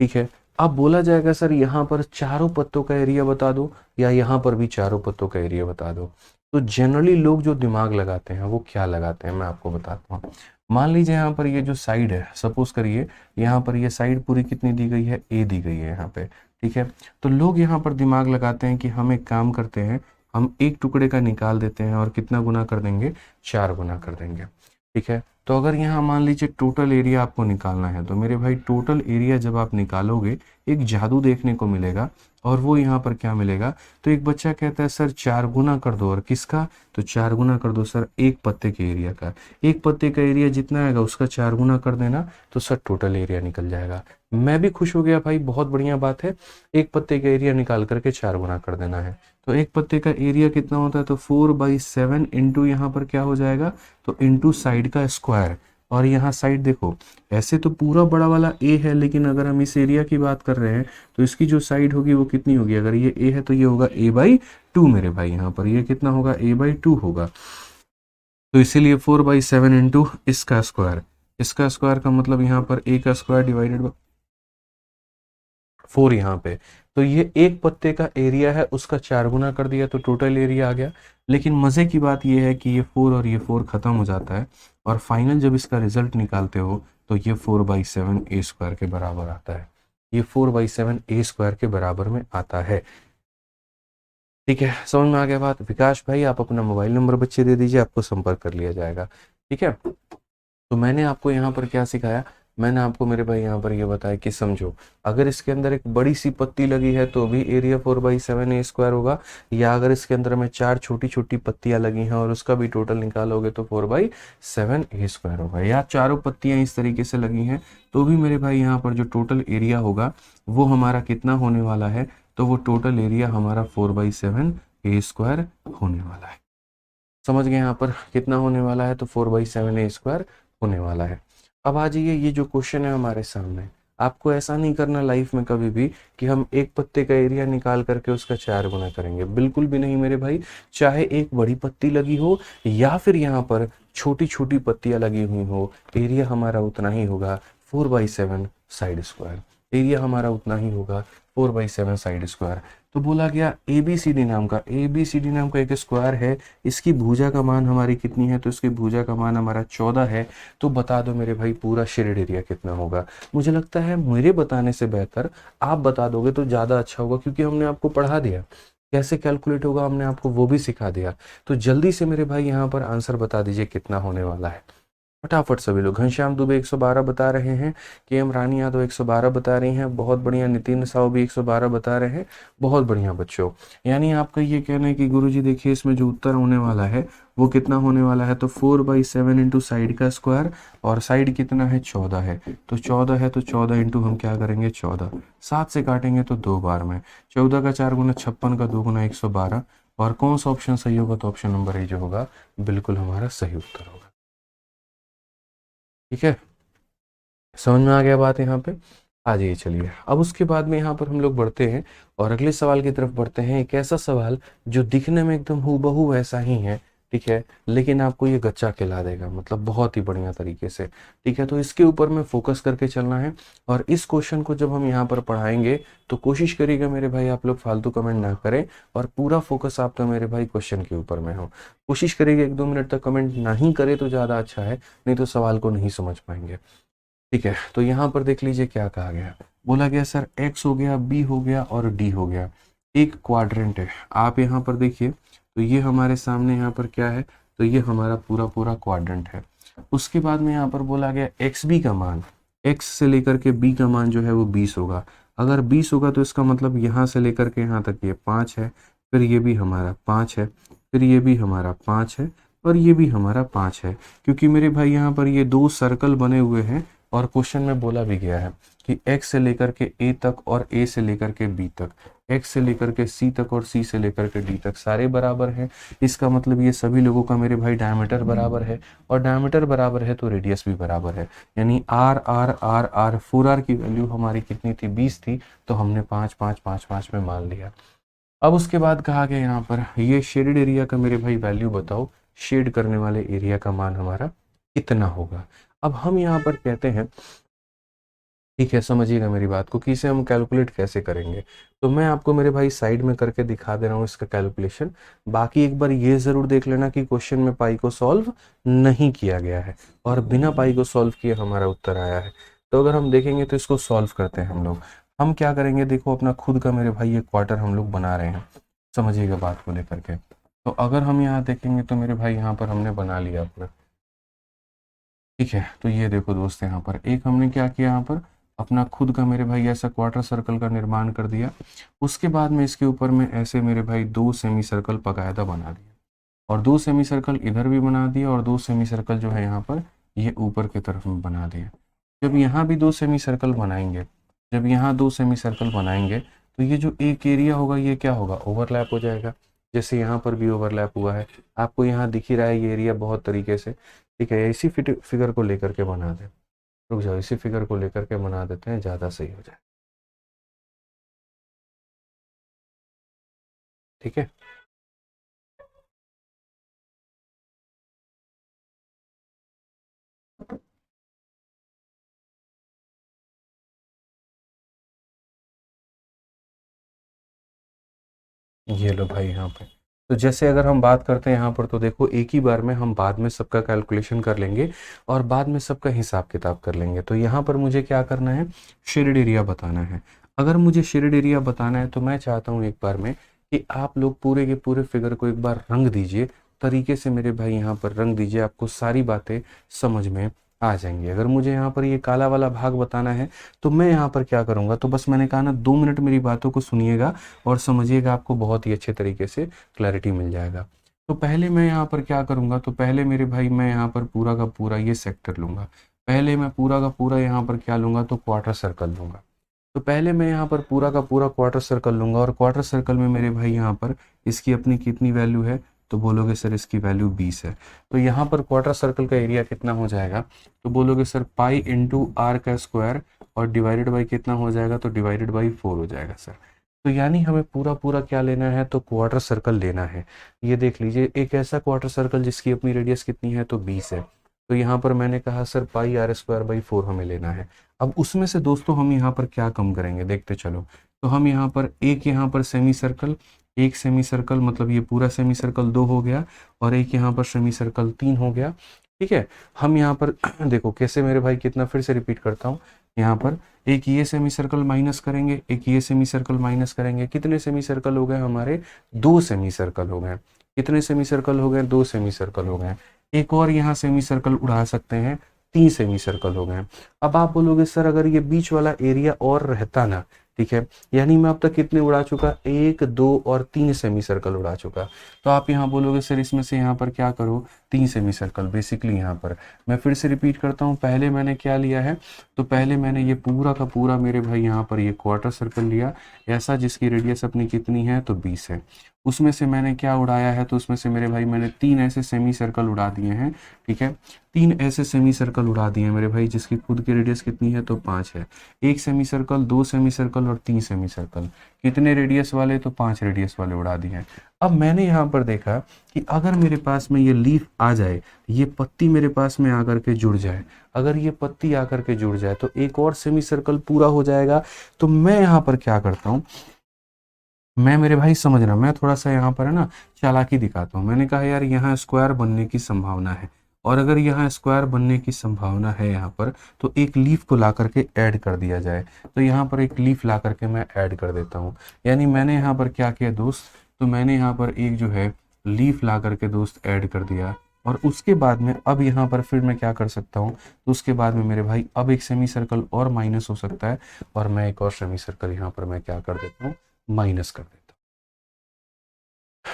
ठीक है, अब बोला जाएगा सर यहाँ पर चारों पत्तों का एरिया बता दो, या यहाँ पर भी चारों पत्तों का एरिया बता दो। तो जनरली लोग जो दिमाग लगाते हैं वो क्या लगाते हैं, मैं आपको बताता हूँ। मान लीजिए यहाँ पर ये जो साइड है, सपोज करिए यहाँ पर ये साइड पूरी कितनी दी गई है, ए दी गई है यहाँ पे। ठीक है, तो लोग यहाँ पर दिमाग लगाते हैं कि हम एक काम करते हैं, हम एक टुकड़े का निकाल देते हैं और कितना गुना कर देंगे, 4 गुना कर देंगे। ठीक है, तो अगर यहाँ मान लीजिए टोटल एरिया आपको निकालना है, तो मेरे भाई टोटल एरिया जब आप निकालोगे एक जादू देखने को मिलेगा। और वो यहाँ पर क्या मिलेगा, तो एक बच्चा कहता है सर 4 गुना कर दो, और किसका, तो 4 गुना कर दो सर एक पत्ते के एरिया का। एक पत्ते का एरिया जितना आएगा उसका 4 गुना कर देना, तो सर टोटल एरिया निकल जाएगा। मैं भी खुश हो गया भाई, बहुत बढ़िया बात है। एक पत्ते का एरिया निकाल करके 4 गुना कर देना है। तो एक पत्ते का एरिया कितना होता है, तो 4/7 इंटू यहाँ पर क्या हो जाएगा, तो इंटू साइड का स्क्वायर। और यहाँ साइड देखो, ऐसे तो पूरा बड़ा वाला ए है, लेकिन अगर हम इस एरिया की बात कर रहे हैं तो इसकी जो साइड होगी वो कितनी होगी, अगर ये ए है तो ये होगा a/2 मेरे भाई। यहाँ पर ये कितना होगा, a/2 होगा। तो इसीलिए 4/7 इंटू इसका स्क्वायर, इसका स्क्वायर का मतलब यहाँ पर ए का स्क्वायर डिवाइडेड बाय 4 यहाँ पे। तो ये एक पत्ते का एरिया है, उसका 4 गुना कर दिया तो टोटल एरिया आ गया। लेकिन मज़े की बात ये है कि ये 4 और ये 4 ख़त्म हो जाता है, और फाइनल जब इसका रिजल्ट निकालते हो तो ये 4/7 ए स्क्वायर के बराबर आता है। ये 4/7 ए स्क्वायर के बराबर में आता है। ठीक है, समझ में आ गया बात। विकास भाई आप अपना मोबाइल नंबर बच्चे दे दीजिए, आपको संपर्क कर लिया जाएगा। ठीक है, तो मैंने आपको यहाँ पर क्या सिखाया, मैंने आपको मेरे भाई यहाँ पर ये बताया कि समझो, अगर इसके अंदर एक बड़ी सी पत्ती लगी है तो भी एरिया 4/7 ए स्क्वायर होगा, या अगर इसके अंदर में 4 छोटी छोटी पत्तियां लगी हैं और उसका भी टोटल निकालोगे तो 4/7 ए स्क्वायर होगा। या चारों पत्तियां इस तरीके से लगी हैं तो भी मेरे भाई यहाँ पर जो टोटल एरिया होगा वो हमारा कितना होने वाला है, तो वो टोटल एरिया हमारा 4/7 ए स्क्वायर होने वाला है। समझ गए यहाँ पर कितना होने वाला है, तो 4/7 ए स्क्वायर होने वाला है। अब आ जाइए, ये जो क्वेश्चन है हमारे सामने, आपको ऐसा नहीं करना लाइफ में कभी भी कि हम एक पत्ते का एरिया निकाल करके उसका 4 गुना करेंगे, बिल्कुल भी नहीं मेरे भाई। चाहे एक बड़ी पत्ती लगी हो या फिर यहाँ पर छोटी छोटी पत्तियां लगी हुई हो, एरिया हमारा उतना ही होगा 4/7 साइड स्क्वायर। एरिया हमारा उतना ही होगा 4/7 साइड स्क्वायर। तो बोला गया ABCD नाम का, ABCD नाम का एक स्क्वायर है, इसकी भुजा का मान हमारी कितनी है, तो इसकी भुजा का मान हमारा 14 है। तो बता दो मेरे भाई पूरा शेडेड एरिया कितना होगा। मुझे लगता है मेरे बताने से बेहतर आप बता दोगे तो ज़्यादा अच्छा होगा, क्योंकि हमने आपको पढ़ा दिया कैसे कैलकुलेट होगा, हमने आपको वो भी सिखा दिया। तो जल्दी से मेरे भाई यहाँ पर आंसर बता दीजिए कितना होने वाला है फटाफट सभी लोग। घनश्याम दुबे 112 बता रहे हैं, KM रानी यादव 112 बता रही हैं, बहुत बढ़िया। नितिन साहू भी 112 बता रहे हैं, बहुत बढ़िया बच्चों। यानी आपका ये कहना है कि गुरुजी देखिए इसमें जो उत्तर होने वाला है वो कितना होने वाला है, तो 4/7 इंटू साइड का स्क्वायर, और साइड कितना है, 14 है। तो 14 है तो 14 इंटू हम क्या करेंगे, 14 7 से काटेंगे तो 2 बार में, 14 का 4 गुना 56 का 2 गुना 112। और कौन सा ऑप्शन सही होगा, तो ऑप्शन नंबर ए जो होगा बिल्कुल हमारा सही उत्तर होगा। ठीक है, समझ में आ गया बात यहाँ पे। आ जाइए चलिए, अब उसके बाद में यहाँ पर हम लोग बढ़ते हैं और अगले सवाल की तरफ बढ़ते हैं। एक ऐसा सवाल जो दिखने में एकदम हूबहू वैसा ही है, ठीक है, लेकिन आपको ये गच्चा खिला देगा, मतलब बहुत ही बढ़िया तरीके से। ठीक है, तो इसके ऊपर में फोकस करके चलना है। और इस क्वेश्चन को जब हम यहाँ पर पढ़ाएंगे तो कोशिश करिएगा मेरे भाई आप लोग फालतू कमेंट ना करें, और पूरा फोकस आपका मेरे भाई क्वेश्चन के ऊपर में हो। कोशिश करिएगा 1-2 मिनट तक कमेंट ना ही करे तो ज़्यादा अच्छा है, नहीं तो सवाल को नहीं समझ पाएंगे। ठीक है, तो यहाँ पर देख लीजिए क्या कहा गया। बोला गया सर x हो गया, b हो गया और d हो गया, एक क्वाड्रेंट है। आप यहाँ पर देखिए, तो ये हमारे सामने यहाँ पर क्या है, तो ये हमारा पूरा पूरा क्वाड्रेंट है। उसके बाद में यहाँ पर बोला गया xb का मान, x से लेकर के b का मान जो है वो 20 होगा। अगर 20 होगा तो इसका मतलब यहाँ से लेकर के यहाँ तक ये 5 है, फिर ये भी हमारा 5 है, फिर ये भी हमारा 5 है, और ये भी हमारा 5 है। क्योंकि मेरे भाई यहाँ पर ये 2 सर्कल बने हुए हैं, और क्वेश्चन में बोला भी गया है कि x से लेकर के a तक और a से लेकर के b तक, x से लेकर के c तक और c से लेकर के d तक सारे बराबर हैं। इसका मतलब ये सभी लोगों का मेरे भाई डायमीटर बराबर है, और डायमीटर बराबर है तो रेडियस भी बराबर है। यानी r r r r 4r की वैल्यू हमारी कितनी थी, 20 थी, तो हमने 5 5 5 5 में मान लिया। अब उसके बाद कहा गया यहाँ पर ये शेडेड एरिया का मेरे भाई वैल्यू बताओ, शेड करने वाले एरिया का मान हमारा कितना होगा। अब हम यहाँ पर कहते हैं, ठीक है, समझिएगा मेरी बात को कि इसे हम कैलकुलेट कैसे करेंगे। तो मैं आपको मेरे भाई साइड में करके दिखा दे रहा हूँ इसका कैलकुलेशन। बाकी एक बार ये ज़रूर देख लेना कि क्वेश्चन में पाई को सॉल्व नहीं किया गया है, और बिना पाई को सॉल्व किए हमारा उत्तर आया है। तो अगर हम देखेंगे तो इसको सॉल्व करते हैं हम लोग। हम क्या करेंगे, देखो अपना खुद का मेरे भाई ये क्वार्टर हम लोग बना रहे हैं, समझिएगा बात को लेकर के। तो अगर हम यहाँ देखेंगे तो मेरे भाई यहाँ पर हमने बना लिया पूरा, ठीक है। तो ये देखो दोस्त, यहाँ पर एक हमने क्या किया, यहाँ पर अपना खुद का मेरे भाई ऐसा क्वार्टर सर्कल का निर्माण कर दिया। उसके बाद में इसके ऊपर में ऐसे मेरे भाई 2 सेमी सर्कल बाकायदा बना दिया, और 2 सेमी सर्कल इधर भी बना दिया, और 2 सेमी सर्कल जो है यहाँ पर ये ऊपर की तरफ में बना दिया। जब यहाँ भी 2 सेमी सर्कल बनाएंगे, जब यहाँ 2 सेमी सर्कल बनाएंगे तो ये जो एक एरिया होगा ये क्या होगा, ओवरलैप हो जाएगा। जैसे यहाँ पर भी ओवरलैप हुआ है, आपको यहाँ दिख ही रहा है ये एरिया बहुत तरीके से, ठीक है। इसी फिगर को लेकर के बना दें, रुक जाओ, इसी फिगर को लेकर के बना देते हैं, ज़्यादा सही हो जाए, ठीक है। ये लो भाई यहाँ पे, तो जैसे अगर हम बात करते हैं यहाँ पर, तो देखो एक ही बार में हम बाद में सबका कैलकुलेशन कर लेंगे और बाद में सबका हिसाब किताब कर लेंगे। तो यहाँ पर मुझे क्या करना है, शेडेड एरिया बताना है। अगर मुझे शेडेड एरिया बताना है तो मैं चाहता हूँ एक बार में कि आप लोग पूरे के पूरे फिगर को एक बार रंग दीजिए, तरीके से मेरे भाई यहाँ पर रंग दीजिए, आपको सारी बातें समझ में आ जाएंगी। अगर मुझे यहाँ पर ये काला वाला भाग बताना है तो मैं यहाँ पर क्या करूँगा, तो बस मैंने कहा ना 2 मिनट मेरी बातों को सुनिएगा और समझिएगा, आपको बहुत ही अच्छे तरीके से क्लैरिटी मिल जाएगा। तो पहले मैं यहाँ पर क्या करूँगा, तो पहले मेरे भाई मैं यहाँ पर पूरा का पूरा ये सेक्टर लूँगा। पहले मैं पूरा का पूरा यहाँ पर क्या लूँगा, तो क्वार्टर सर्कल लूँगा। तो पहले मैं यहाँ पर पूरा का पूरा क्वार्टर सर्कल लूँगा, और क्वार्टर सर्कल में मेरे भाई यहाँ पर इसकी अपनी कितनी वैल्यू है, तो बोलोगे सर इसकी वैल्यू 20 है। तो यहाँ पर क्वार्टर सर्कल का एरिया कितना हो जाएगा, तो बोलोगे सर पाई इंटू आर का स्क्वायर और डिवाइडेड बाई कितना हो जाएगा, तो डिवाइडेड बाई 4 हो जाएगा सर। तो यानी हमें पूरा पूरा क्या लेना है, तो क्वार्टर सर्कल लेना है। ये देख लीजिए, एक ऐसा क्वार्टर सर्कल जिसकी अपनी रेडियस कितनी है, तो 20 है। तो यहाँ पर मैंने कहा sir pi r square by 4 हमें लेना है। अब उसमें से दोस्तों हम यहाँ पर क्या कम करेंगे, देखते चलो। तो हम यहाँ पर एक यहाँ पर सेमी सर्कल, एक सेमी सर्कल मतलब ये पूरा सेमी सर्कल 2 हो गया, और एक यहाँ पर सेमी सर्कल 3 हो गया, ठीक है। हम यहाँ पर देखो कैसे मेरे भाई, कितना फिर से रिपीट करता हूँ, यहाँ पर एक ये सेमी सर्कल माइनस करेंगे, एक ये सेमी सर्कल माइनस करेंगे, कितने सेमी सर्कल हो गए हमारे, 2 सेमी सर्कल हो गए। कितने सेमी सर्कल हो गए, 2 सेमी सर्कल हो गए। एक और यहाँ सेमी सर्कल उड़ा सकते हैं, 3 सेमी सर्कल हो गए। अब आप बोलोगे सर अगर ये बीच वाला एरिया और रहता ना, ठीक है, यानी मैं अब तक कितने उड़ा चुका, 1 2 और 3 सेमी सर्कल उड़ा चुका। तो आप यहाँ बोलोगे सर इसमें से यहाँ पर क्या करो, 3 सेमी सर्कल। बेसिकली यहाँ पर मैं फिर से रिपीट करता हूँ, पहले मैंने क्या लिया है, तो पहले मैंने ये पूरा का पूरा मेरे भाई यहाँ पर ये क्वार्टर सर्कल लिया, ऐसा जिसकी रेडियस अपनी कितनी है, तो 20 है। उसमें से मैंने क्या उड़ाया है, तो उसमें से मेरे भाई मैंने 3 ऐसे सेमी सर्कल उड़ा दिए हैं, ठीक है। 3 ऐसे सेमी सर्कल उड़ा दिए हैं मेरे भाई, जिसकी खुद की रेडियस कितनी है, तो 5 है। एक सेमी सर्कल, 2 सेमी सर्कल और 3 सेमी सर्कल, कितने रेडियस वाले, तो 5 रेडियस वाले उड़ा दिए हैं। अब मैंने यहाँ पर देखा कि अगर मेरे पास में ये लीफ आ जाए, ये पत्ती मेरे पास में आकर के जुड़ जाए, अगर ये पत्ती आकर के जुड़ जाए तो एक और सेमी सर्कल पूरा हो जाएगा। तो मैं यहाँ पर क्या करता हूँ, मैं मेरे भाई समझना, मैं थोड़ा सा यहाँ पर है ना चालाकी दिखाता हूँ। मैंने कहा यार यहाँ स्क्वायर बनने की संभावना है, और अगर यहाँ स्क्वायर बनने की संभावना है यहाँ पर, तो एक लीफ को ला करके ऐड कर दिया जाए। तो यहाँ पर एक लीफ ला करके मैं ऐड कर देता हूँ। यानी मैंने यहाँ पर क्या किया दोस्त, तो मैंने यहाँ पर एक जो है लीफ ला करके दोस्त ऐड कर दिया, और उसके बाद में अब यहाँ पर फिर मैं क्या कर सकता हूँ, तो उसके बाद में मेरे भाई अब एक सेमी सर्कल और माइनस हो सकता है, और मैं एक और सेमी सर्कल यहाँ पर मैं क्या कर देता हूँ, माइनस कर देता हूँ।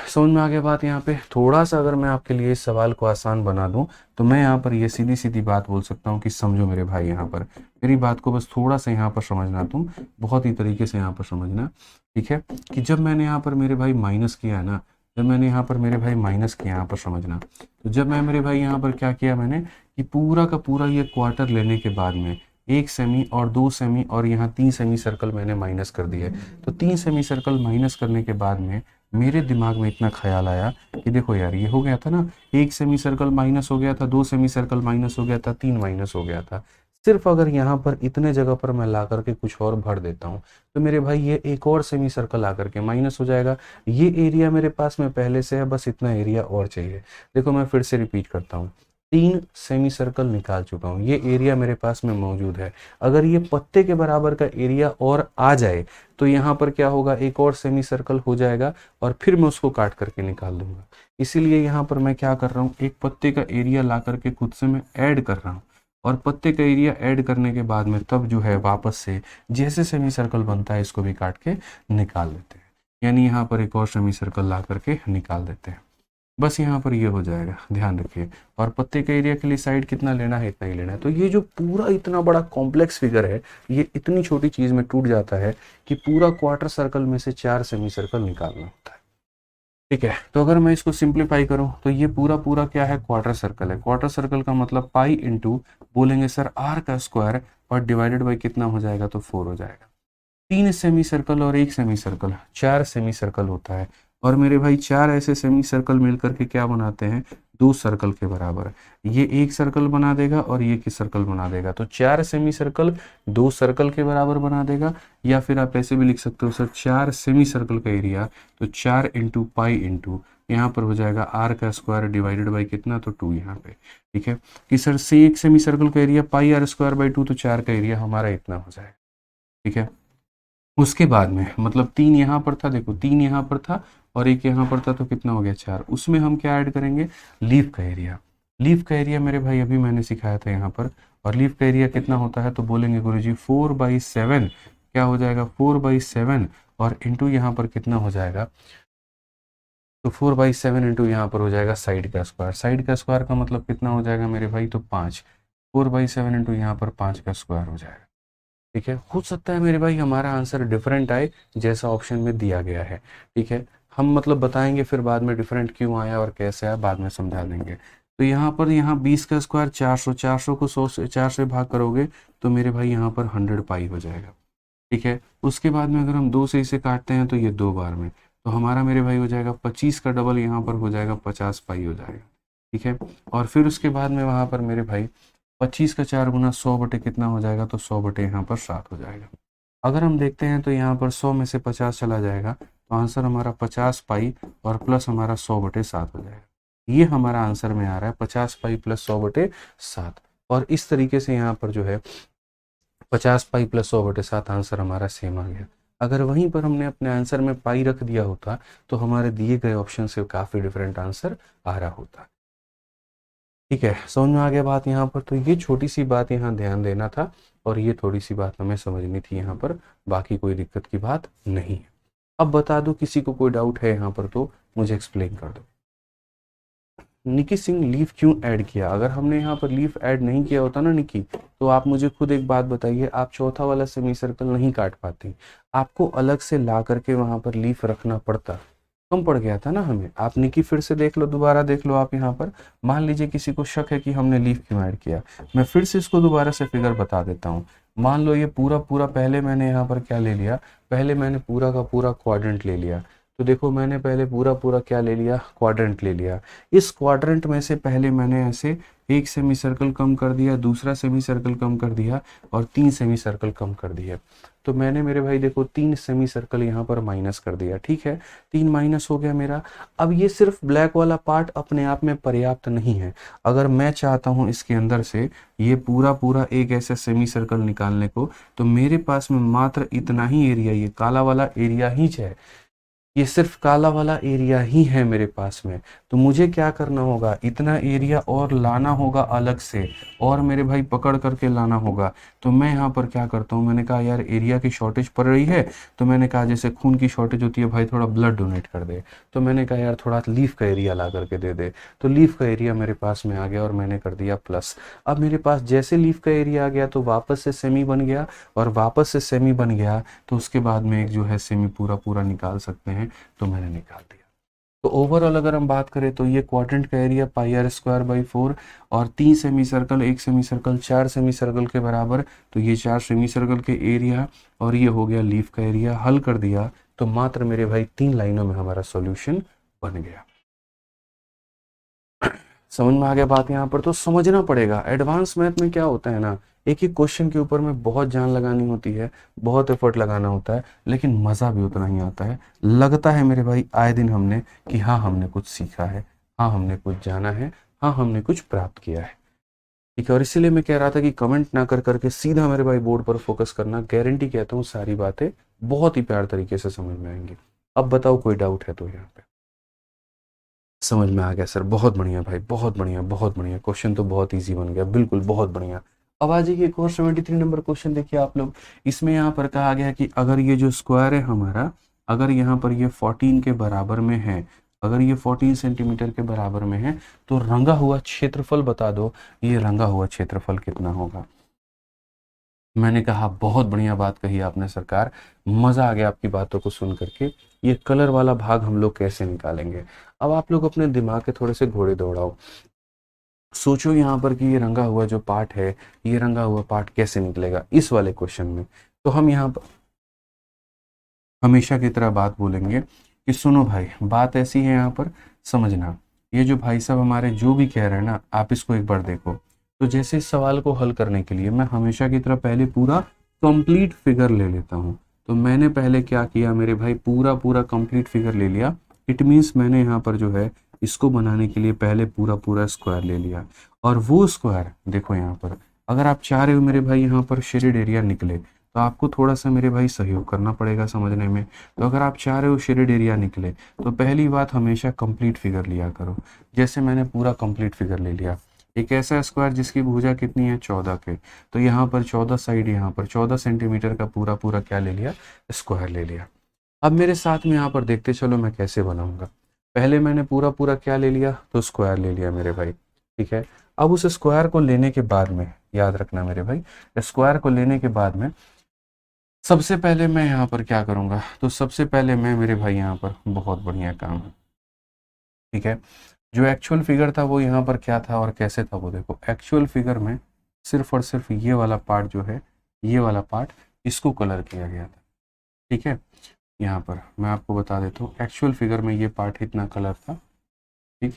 समझ में आ गया बात। यहाँ पे थोड़ा सा अगर मैं आपके लिए इस सवाल को आसान बना दूं, तो मैं यहाँ पर ये सीधी सीधी बात बोल सकता हूँ कि समझो मेरे भाई, यहाँ पर मेरी बात को बस थोड़ा सा यहाँ पर समझना, तुम बहुत ही तरीके से यहाँ पर समझना, ठीक है। कि जब मैंने यहाँ पर मेरे भाई माइनस किया है ना, जब मैंने यहाँ पर मेरे भाई माइनस किया, यहाँ पर समझना, तो जब मैं मेरे भाई यहाँ पर क्या किया मैंने, कि पूरा का पूरा ये क्वार्टर लेने के बाद में 1 सेमी और 2 सेमी और यहाँ 3 सेमी सर्कल मैंने माइनस कर दिए। तो 3 सेमी सर्कल माइनस करने के बाद में मेरे दिमाग में इतना ख्याल आया कि देखो यार ये हो गया था ना, 1 सेमी सर्कल माइनस हो गया था, 2 सेमी सर्कल माइनस हो गया था, 3 माइनस हो गया था। सिर्फ अगर यहाँ पर इतने जगह पर मैं ला करके कुछ और भर देता हूँ, तो मेरे भाई ये एक और सेमी सर्कल आकर के माइनस हो जाएगा। ये एरिया मेरे पास में पहले से है, बस इतना एरिया और चाहिए। देखो मैं फिर से रिपीट करता हूँ, 3 सेमी सर्कल निकाल चुका हूँ, ये एरिया मेरे पास में मौजूद है। अगर ये पत्ते के बराबर का एरिया और आ जाए तो यहाँ पर क्या होगा, एक और सेमी सर्कल हो जाएगा और फिर मैं उसको काट करके निकाल दूंगा। इसीलिए यहाँ पर मैं क्या कर रहा हूँ, एक पत्ते का एरिया ला करके खुद से मैं ऐड कर रहा हूँ और पत्ते का एरिया ऐड करने के बाद में तब जो है वापस से जैसे सेमी सर्कल बनता है इसको भी काट के निकाल देते हैं, यानी यहाँ पर एक और सेमी सर्कल ला करके निकाल देते हैं। बस यहाँ पर ये हो जाएगा, ध्यान रखिए। और पत्ते के एरिया के लिए साइड कितना लेना है, इतना ही लेना है। तो ये जो पूरा इतना बड़ा कॉम्प्लेक्स फिगर है, ये इतनी छोटी चीज में टूट जाता है कि पूरा क्वार्टर सर्कल में से 4 सेमी सर्कल निकालना होता है। ठीक है, तो अगर मैं इसको सिंप्लीफाई करूं तो ये पूरा पूरा क्या है, क्वार्टर सर्कल है। क्वार्टर सर्कल का मतलब पाई इंटू बोलेंगे सर आर का स्क्वायर और डिवाइडेड बाई कितना हो जाएगा, तो 4 हो जाएगा। 3 सेमी सर्कल और 1 सेमी सर्कल, 4 सेमी सर्कल होता है। और मेरे भाई 4 ऐसे सेमी सर्कल मिलकर के क्या बनाते हैं, 2 सर्कल के बराबर। ये एक सर्कल बना देगा और ये किस सर्कल बना देगा, तो 4 सेमी सर्कल 2 सर्कल के बराबर बना देगा। या फिर आप ऐसे भी लिख सकते हो सर 4 सेमी सर्कल का एरिया, तो 4 इंटू पाई इंटू यहाँ पर हो जाएगा आर का स्क्वायर डिवाइडेड बाई कितना, तो 2 यहाँ पे। ठीक है, कि सर से एक सेमी सर्कल का area pi r square by 2, तो 4 का एरिया हमारा इतना हो जाएगा। ठीक है, उसके बाद में मतलब 3 यहाँ पर था, देखो 3 यहाँ पर था और एक यहाँ पर था, तो कितना हो गया 4। उसमें हम क्या ऐड करेंगे, लीफ का एरिया। लीफ का एरिया मेरे भाई अभी मैंने सिखाया था यहाँ पर, और लीफ का एरिया कितना होता है, तो बोलेंगे गुरुजी 4/7 क्या हो जाएगा, 4/7 और इंटू यहाँ पर कितना हो जाएगा, तो 4/7 इंटू यहाँ पर हो जाएगा साइड का स्क्वायर। साइड का स्क्वायर का मतलब कितना हो जाएगा मेरे भाई, तो 5। 4/7 इंटू यहाँ पर 5 का स्क्वायर हो जाएगा। ठीक है, हो सकता है मेरे भाई हमारा आंसर डिफरेंट आए जैसा ऑप्शन में दिया गया है। ठीक है, हम मतलब बताएंगे फिर बाद में डिफरेंट क्यों आया और कैसे आया, बाद में समझा देंगे। तो यहाँ पर यहाँ 20 का स्क्वायर 400, 400 को 100 से 4 से भाग करोगे तो मेरे भाई यहाँ पर 100 पाई हो जाएगा। ठीक है, उसके बाद में अगर हम 2 से इसे काटते हैं तो ये 2 बार में, तो हमारा मेरे भाई हो जाएगा 25 का डबल यहाँ पर हो जाएगा 50 पाई हो जाएगा। ठीक है, और फिर उसके बाद में वहाँ पर मेरे भाई 25 का 4 गुना 100 बटे कितना हो जाएगा, तो 100 बटे यहाँ पर 7 हो जाएगा। अगर हम देखते हैं तो यहाँ पर 100 में से 50 चला जाएगा, तो आंसर हमारा 50 पाई और प्लस हमारा 100 बटे 7 हो जाएगा। ये हमारा आंसर में आ रहा है 50 पाई प्लस 100 बटे 7। और इस तरीके से यहाँ पर जो है 50 पाई प्लस 100 बटे 7 आंसर हमारा सेम आ गया। अगर वहीं पर हमने अपने आंसर में पाई रख दिया होता तो हमारे दिए गए ऑप्शन से काफ़ी डिफरेंट आंसर आ रहा होता। ठीक है, समझ में आ गया बात यहाँ पर। तो ये छोटी सी बात यहाँ ध्यान देना था और ये थोड़ी सी बात हमें समझनी थी यहाँ पर, बाकी कोई दिक्कत की बात नहीं है। अब बता दो किसी को कोई डाउट है यहाँ पर तो मुझे एक्सप्लेन कर दो। निकी सिंह लीफ क्यों ऐड किया, अगर हमने यहाँ पर लीफ ऐड नहीं किया होता ना निकी, तो आप मुझे खुद एक बात बताइए, आप चौथा वाला सेमी सर्कल नहीं काट पाते, आपको अलग से ला करके वहां पर लीफ रखना पड़ता, कम पड़ गया था ना हमें। आप निकी फिर से देख लो, दोबारा देख लो आप यहाँ पर, मान लीजिए किसी को शक है कि हमने लीफ क्यों ऐड किया, मैं फिर से इसको दोबारा से फिगर बता देता हूँ। मान लो ये पूरा पूरा पहले मैंने यहाँ पर क्या ले लिया, पहले मैंने पूरा का पूरा क्वाड्रेंट ले लिया। तो देखो मैंने पहले पूरा पूरा क्या ले लिया, क्वाड्रेंट ले लिया। इस क्वाड्रेंट में से पहले मैंने ऐसे एक सेमी सर्कल कम कर दिया, दूसरा सेमी सर्कल कम कर दिया और 3 सेमी सर्कल कम कर दिया। तो मैंने मेरे भाई देखो 3 सेमी सर्कल यहाँ पर माइनस कर दिया। ठीक है, 3 माइनस हो गया मेरा। अब ये सिर्फ ब्लैक वाला पार्ट अपने आप में पर्याप्त नहीं है। अगर मैं चाहता हूँ इसके अंदर से ये पूरा पूरा एक ऐसा सेमी सर्कल निकालने को, तो मेरे पास में मात्र इतना ही एरिया, ये काला वाला एरिया ही है, ये सिर्फ काला वाला एरिया ही है मेरे पास में। तो मुझे क्या करना होगा, इतना एरिया और लाना होगा अलग से, और मेरे भाई पकड़ करके लाना होगा। तो मैं यहाँ पर क्या करता हूँ, मैंने कहा यार एरिया की शॉर्टेज पड़ रही है, तो मैंने कहा जैसे खून की शॉर्टेज होती है भाई, थोड़ा ब्लड डोनेट कर दे, तो मैंने कहा यार थोड़ा लीफ का एरिया ला करके दे दे। तो लीफ का एरिया मेरे पास में आ गया और मैंने कर दिया प्लस। अब मेरे पास जैसे लीफ का एरिया आ गया तो वापस से सेमी बन गया, और वापस से सेमी बन गया तो उसके बाद में एक जो है सेमी पूरा पूरा निकाल सकते हैं, तो मैंने निकाल दिया। तो ओवरऑल अगर हम बात करें तो ये क्वाड्रेंट का area pi r square by 4 और 3 semi circle, 1 semi circle, 4 semi circle के बराबर। तो ये 4 सेमी सर्कल के एरिया और ये हो गया लीफ का एरिया। हल कर दिया तो मात्र मेरे भाई 3 लाइनों में हमारा सॉल्यूशन बन गया। समझ में आ गया बात। यहाँ पर तो समझना पड़ेगा, एडवांस मैथ में क्या होता है ना, एक ही क्वेश्चन के ऊपर में बहुत जान लगानी होती है, बहुत एफर्ट लगाना होता है, लेकिन मज़ा भी उतना ही आता है। लगता है मेरे भाई आए दिन हमने कि हाँ हमने कुछ सीखा है, हाँ हमने कुछ जाना है, हाँ हमने कुछ प्राप्त किया है। ठीक है, और इसीलिए मैं कह रहा था कि कमेंट ना कर करके सीधा मेरे भाई बोर्ड पर फोकस करना, गारंटी कहता हूँ सारी बातें बहुत ही प्यार तरीके से समझ में आएंगी। अब बताओ कोई डाउट है तो यहाँ पे? समझ में आ गया सर, बहुत बढ़िया भाई, बहुत बढ़िया बहुत बढ़िया, क्वेश्चन तो बहुत इजी बन गया, बिल्कुल बहुत बढ़िया। अब आ जाइए एक और 73 नंबर क्वेश्चन देखिए आप लोग। इसमें यहाँ पर कहा गया कि अगर ये जो स्क्वायर है हमारा, अगर यहाँ पर ये 14 के बराबर में है, अगर ये 14 सेंटीमीटर के बराबर में है, तो रंगा हुआ क्षेत्रफल बता दो, ये रंगा हुआ क्षेत्रफल कितना होगा। मैंने कहा बहुत बढ़िया बात कही आपने सरकार, मजा आ गया आपकी बातों को सुन करके। ये कलर वाला भाग हम लोग कैसे निकालेंगे? अब आप लोग अपने दिमाग के थोड़े से घोड़े दौड़ाओ, सोचो यहाँ पर कि ये रंगा हुआ जो पार्ट है, ये रंगा हुआ पार्ट कैसे निकलेगा इस वाले क्वेश्चन में। तो हम यहाँ पर हमेशा की तरह बात बोलेंगे कि सुनो भाई, बात ऐसी है यहाँ पर, समझना। ये जो भाई साहब हमारे जो भी कह रहे हैं ना, आप इसको एक बार देखो। तो जैसे इस सवाल को हल करने के लिए मैं हमेशा की तरह पहले पूरा कंप्लीट फिगर ले लेता हूँ। तो मैंने पहले क्या किया मेरे भाई, पूरा पूरा कंप्लीट फिगर ले लिया। इट मीन्स मैंने यहाँ पर जो है इसको बनाने के लिए पहले पूरा पूरा स्क्वायर ले लिया। और वो स्क्वायर देखो यहाँ पर, अगर आप चाह रहे हो मेरे भाई यहाँ पर शेडेड एरिया निकले, तो आपको थोड़ा सा मेरे भाई सहयोग करना पड़ेगा समझने में। तो अगर आप चाह रहे हो शेडेड एरिया निकले, तो पहली बात हमेशा कंप्लीट फिगर लिया करो। जैसे मैंने पूरा कंप्लीट फिगर ले लिया, एक ऐसा स्क्वायर जिसकी भुजा कितनी है 14 के, तो यहाँ पर 14 साइड, यहाँ पर 14 सेंटीमीटर का पूरा पूरा क्या ले लिया, स्क्वायर ले लिया। अब मेरे साथ में यहाँ पर देखते चलो मैं कैसे बनाऊंगा। पहले मैंने पूरा पूरा क्या ले लिया, तो स्क्वायर ले लिया मेरे भाई। ठीक है, अब उस स्क्वायर को लेने के बाद में, याद रखना मेरे भाई, स्क्वायर को लेने के बाद में सबसे पहले मैं यहाँ पर क्या करूँगा, तो सबसे पहले मैं मेरे भाई यहाँ पर, बहुत बढ़िया काम है। ठीक है, जो एक्चुअल फिगर था वो यहाँ पर क्या था और कैसे था वो देखो। एक्चुअल फिगर में सिर्फ और सिर्फ ये वाला पार्ट जो है, ये वाला पार्ट, इसको कलर किया गया था। ठीक है, यहाँ पर मैं आपको बता देता हूँ, एक्चुअल फिगर में ये पार्ट इतना कलर था। ठीक,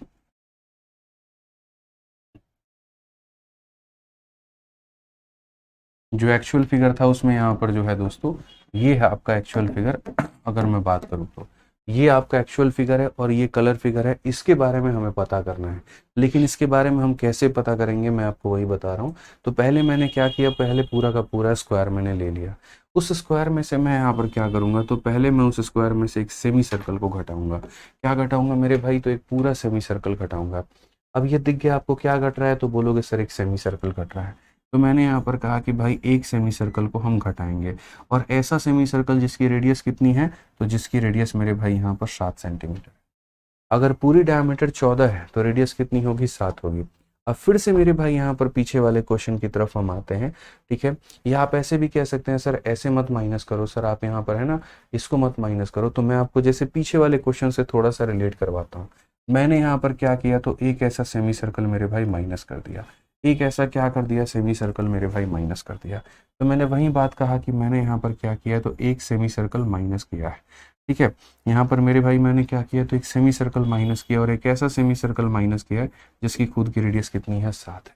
जो एक्चुअल फिगर था उसमें यहाँ पर जो है दोस्तों, ये है आपका एक्चुअल फिगर। अगर मैं बात करूँ तो ये आपका एक्चुअल फिगर है और ये कलर फिगर है, इसके बारे में हमें पता करना है। लेकिन इसके बारे में हम कैसे पता करेंगे, मैं आपको वही बता रहा हूँ। तो पहले मैंने क्या किया, पहले पूरा का पूरा स्क्वायर मैंने ले लिया। उस स्क्वायर में से मैं यहाँ पर क्या करूँगा, तो पहले मैं उस स्क्वायर में से एक सेमी सर्कल को घटाऊंगा। क्या घटाऊंगा मेरे भाई, तो एक पूरा सेमी सर्कल घटाऊंगा। अब ये दिख गया आपको क्या घट रहा है, तो बोलोगे सर एक सेमी सर्कल घट रहा है। तो मैंने यहाँ पर कहा कि भाई एक सेमी सर्कल को हम घटाएंगे, और ऐसा सेमी सर्कल जिसकी रेडियस कितनी है, तो जिसकी रेडियस मेरे भाई यहाँ पर 7 सेंटीमीटर। अगर पूरी डायमीटर 14 है तो रेडियस कितनी होगी, 7 होगी। अब फिर से मेरे भाई यहाँ पर पीछे वाले क्वेश्चन की तरफ हम आते हैं। ठीक है, या आप ऐसे भी कह सकते हैं सर ऐसे मत माइनस करो, सर आप यहाँ पर है ना इसको मत माइनस करो। तो मैं आपको जैसे पीछे वाले क्वेश्चन से थोड़ा सा रिलेट करवाता हूँ। मैंने यहाँ पर क्या किया, तो एक ऐसा सेमी सर्कल मेरे भाई माइनस कर दिया, एक ऐसा क्या कर दिया, सेमी सर्कल मेरे भाई माइनस कर दिया। तो मैंने वही बात कहा कि मैंने यहाँ पर क्या किया, तो एक सेमी सर्कल माइनस किया है। ठीक है, यहाँ पर मेरे भाई मैंने क्या किया, तो एक सेमी सर्कल माइनस किया, और एक ऐसा सेमी सर्कल माइनस किया है जिसकी खुद की रेडियस कितनी है, 7 है।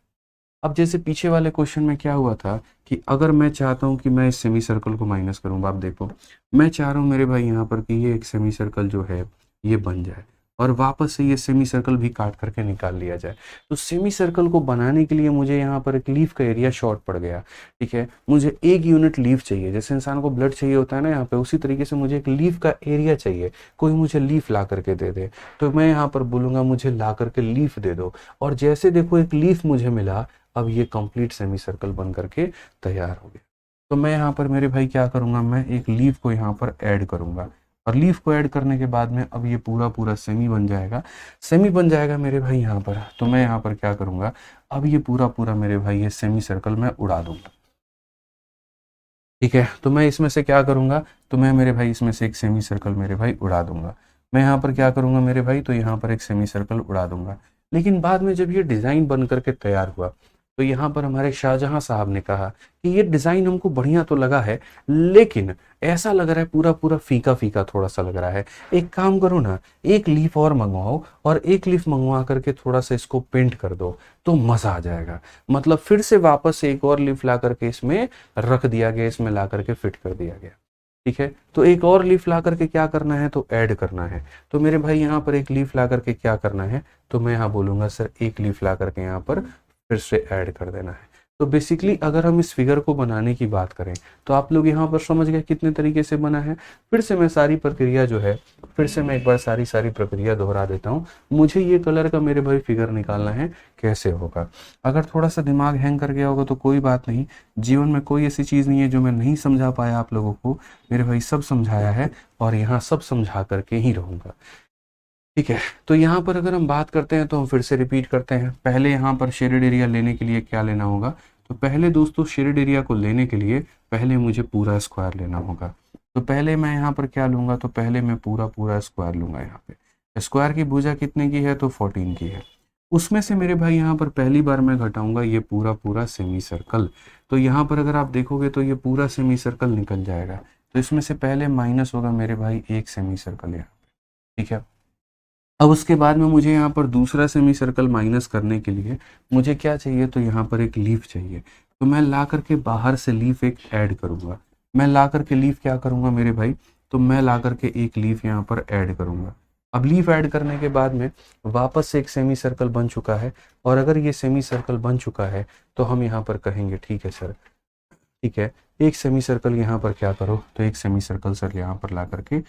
अब जैसे पीछे वाले क्वेश्चन में क्या हुआ था कि अगर मैं चाहता हूँ कि मैं इस सेमी सर्कल को माइनस करूँ, आप देखो मैं चाह रहा हूँ मेरे भाई यहाँ पर कि ये एक सेमी सर्कल जो है ये बन जाए, और वापस से ये सेमी सर्कल भी काट करके निकाल लिया जाए। तो सेमी सर्कल को बनाने के लिए मुझे यहाँ पर एक लीफ का एरिया शॉर्ट पड़ गया। ठीक है, मुझे 1 यूनिट लीफ चाहिए, जैसे इंसान को ब्लड चाहिए होता है ना यहाँ पे, उसी तरीके से मुझे एक लीफ का एरिया चाहिए। कोई मुझे लीफ ला करके दे दे, तो मैं यहाँ पर बोलूँगा मुझे ला करके लीफ दे दो, और जैसे देखो एक लीफ मुझे मिला, अब ये कंप्लीट सेमी सर्कल बन करके तैयार हो गया। तो मैं यहाँ पर मेरे भाई क्या करूँगा, मैं एक लीफ को यहाँ पर ऐड करूँगा, और लीफ को ऐड करने के बाद में अब ये पूरा पूरा सेमी बन जाएगा। सेमी बन जाएगा मेरे भाई यहाँ पर, तो मैं यहाँ पर क्या करूँगा, अब ये पूरा पूरा मेरे भाई ये सेमी सर्कल मैं उड़ा दूंगा। ठीक है, तो मैं इसमें से क्या करूँगा, तो मैं मेरे भाई इसमें से एक सेमी सर्कल मेरे भाई उड़ा दूंगा। मैं यहाँ पर क्या करूँगा मेरे भाई, तो यहाँ पर एक सेमी सर्कल उड़ा दूंगा। लेकिन बाद में जब ये डिज़ाइन बन करके तैयार हुआ, तो यहाँ पर हमारे शाहजहां साहब ने कहा कि ये डिज़ाइन हमको बढ़िया तो लगा है, लेकिन ऐसा लग रहा है पूरा पूरा फीका फीका थोड़ा सा लग रहा है। एक काम करो ना, एक लीफ और मंगवाओ, और एक लीफ मंगवा करके थोड़ा सा इसको पेंट कर दो, तो मज़ा आ जाएगा। मतलब फिर से वापस से एक और लीफ ला करके इसमें रख दिया गया, इसमें ला करके फिट कर दिया गया। ठीक है, तो एक और लीफ ला करके क्या करना है, तो ऐड करना है। तो मेरे भाई यहाँ पर एक लीफ ला करके क्या करना है, तो मैं यहाँ बोलूँगा सर एक लीफ ला करके यहाँ पर फिर से ऐड कर देना है। तो बेसिकली अगर हम इस फिगर को बनाने की बात करें तो आप लोग यहाँ पर समझ गए कितने तरीके से बना है। फिर से मैं सारी प्रक्रिया जो है, फिर से मैं एक बार सारी प्रक्रिया दोहरा देता हूँ। मुझे ये कलर का मेरे भाई फिगर निकालना है, कैसे होगा। अगर थोड़ा सा दिमाग हैंग कर गया होगा तो कोई बात नहीं, जीवन में कोई ऐसी चीज़ नहीं है जो मैं नहीं समझा पाया आप लोगों को, मेरे भाई सब समझाया है और यहाँ सब समझा करके ही रहूँगा। ठीक है, तो यहाँ पर अगर हम बात करते हैं तो हम फिर से रिपीट करते हैं। पहले यहाँ पर शेडेड एरिया लेने के लिए क्या लेना होगा, तो पहले दोस्तों शेडेड एरिया को लेने के लिए पहले मुझे पूरा स्क्वायर लेना होगा। तो पहले मैं यहाँ पर क्या लूँगा, तो पहले मैं पूरा स्क्वायर लूँगा। यहाँ पे स्क्वायर की भुजा कितने की है, तो 14 की है। उसमें से मेरे भाई यहाँ पर पहली बार मैं घटाऊंगा ये पूरा सेमी सर्कल। तो यहाँ पर अगर आप देखोगे तो ये पूरा सेमी सर्कल निकल जाएगा। तो इसमें से पहले माइनस होगा मेरे भाई एक सेमी सर्कल यहाँ पे। ठीक है, अब उसके बाद में मुझे यहाँ पर दूसरा सेमी सर्कल माइनस करने के लिए मुझे क्या चाहिए, तो यहाँ पर एक लीफ चाहिए। तो मैं ला करके बाहर से लीफ एक ऐड करूँगा। मैं ला करके लीफ क्या करूँगा मेरे भाई, तो मैं ला करके एक लीफ यहाँ पर ऐड करूँगा। अब लीफ ऐड करने के बाद में वापस से एक सेमी सर्कल बन चुका है। और अगर ये सेमी सर्कल बन चुका है तो हम यहाँ पर कहेंगे ठीक है सर, ठीक है, एक सेमी सर्कल यहाँ पर क्या करो, तो एक सेमी सर्कल सर यहाँ पर ला करके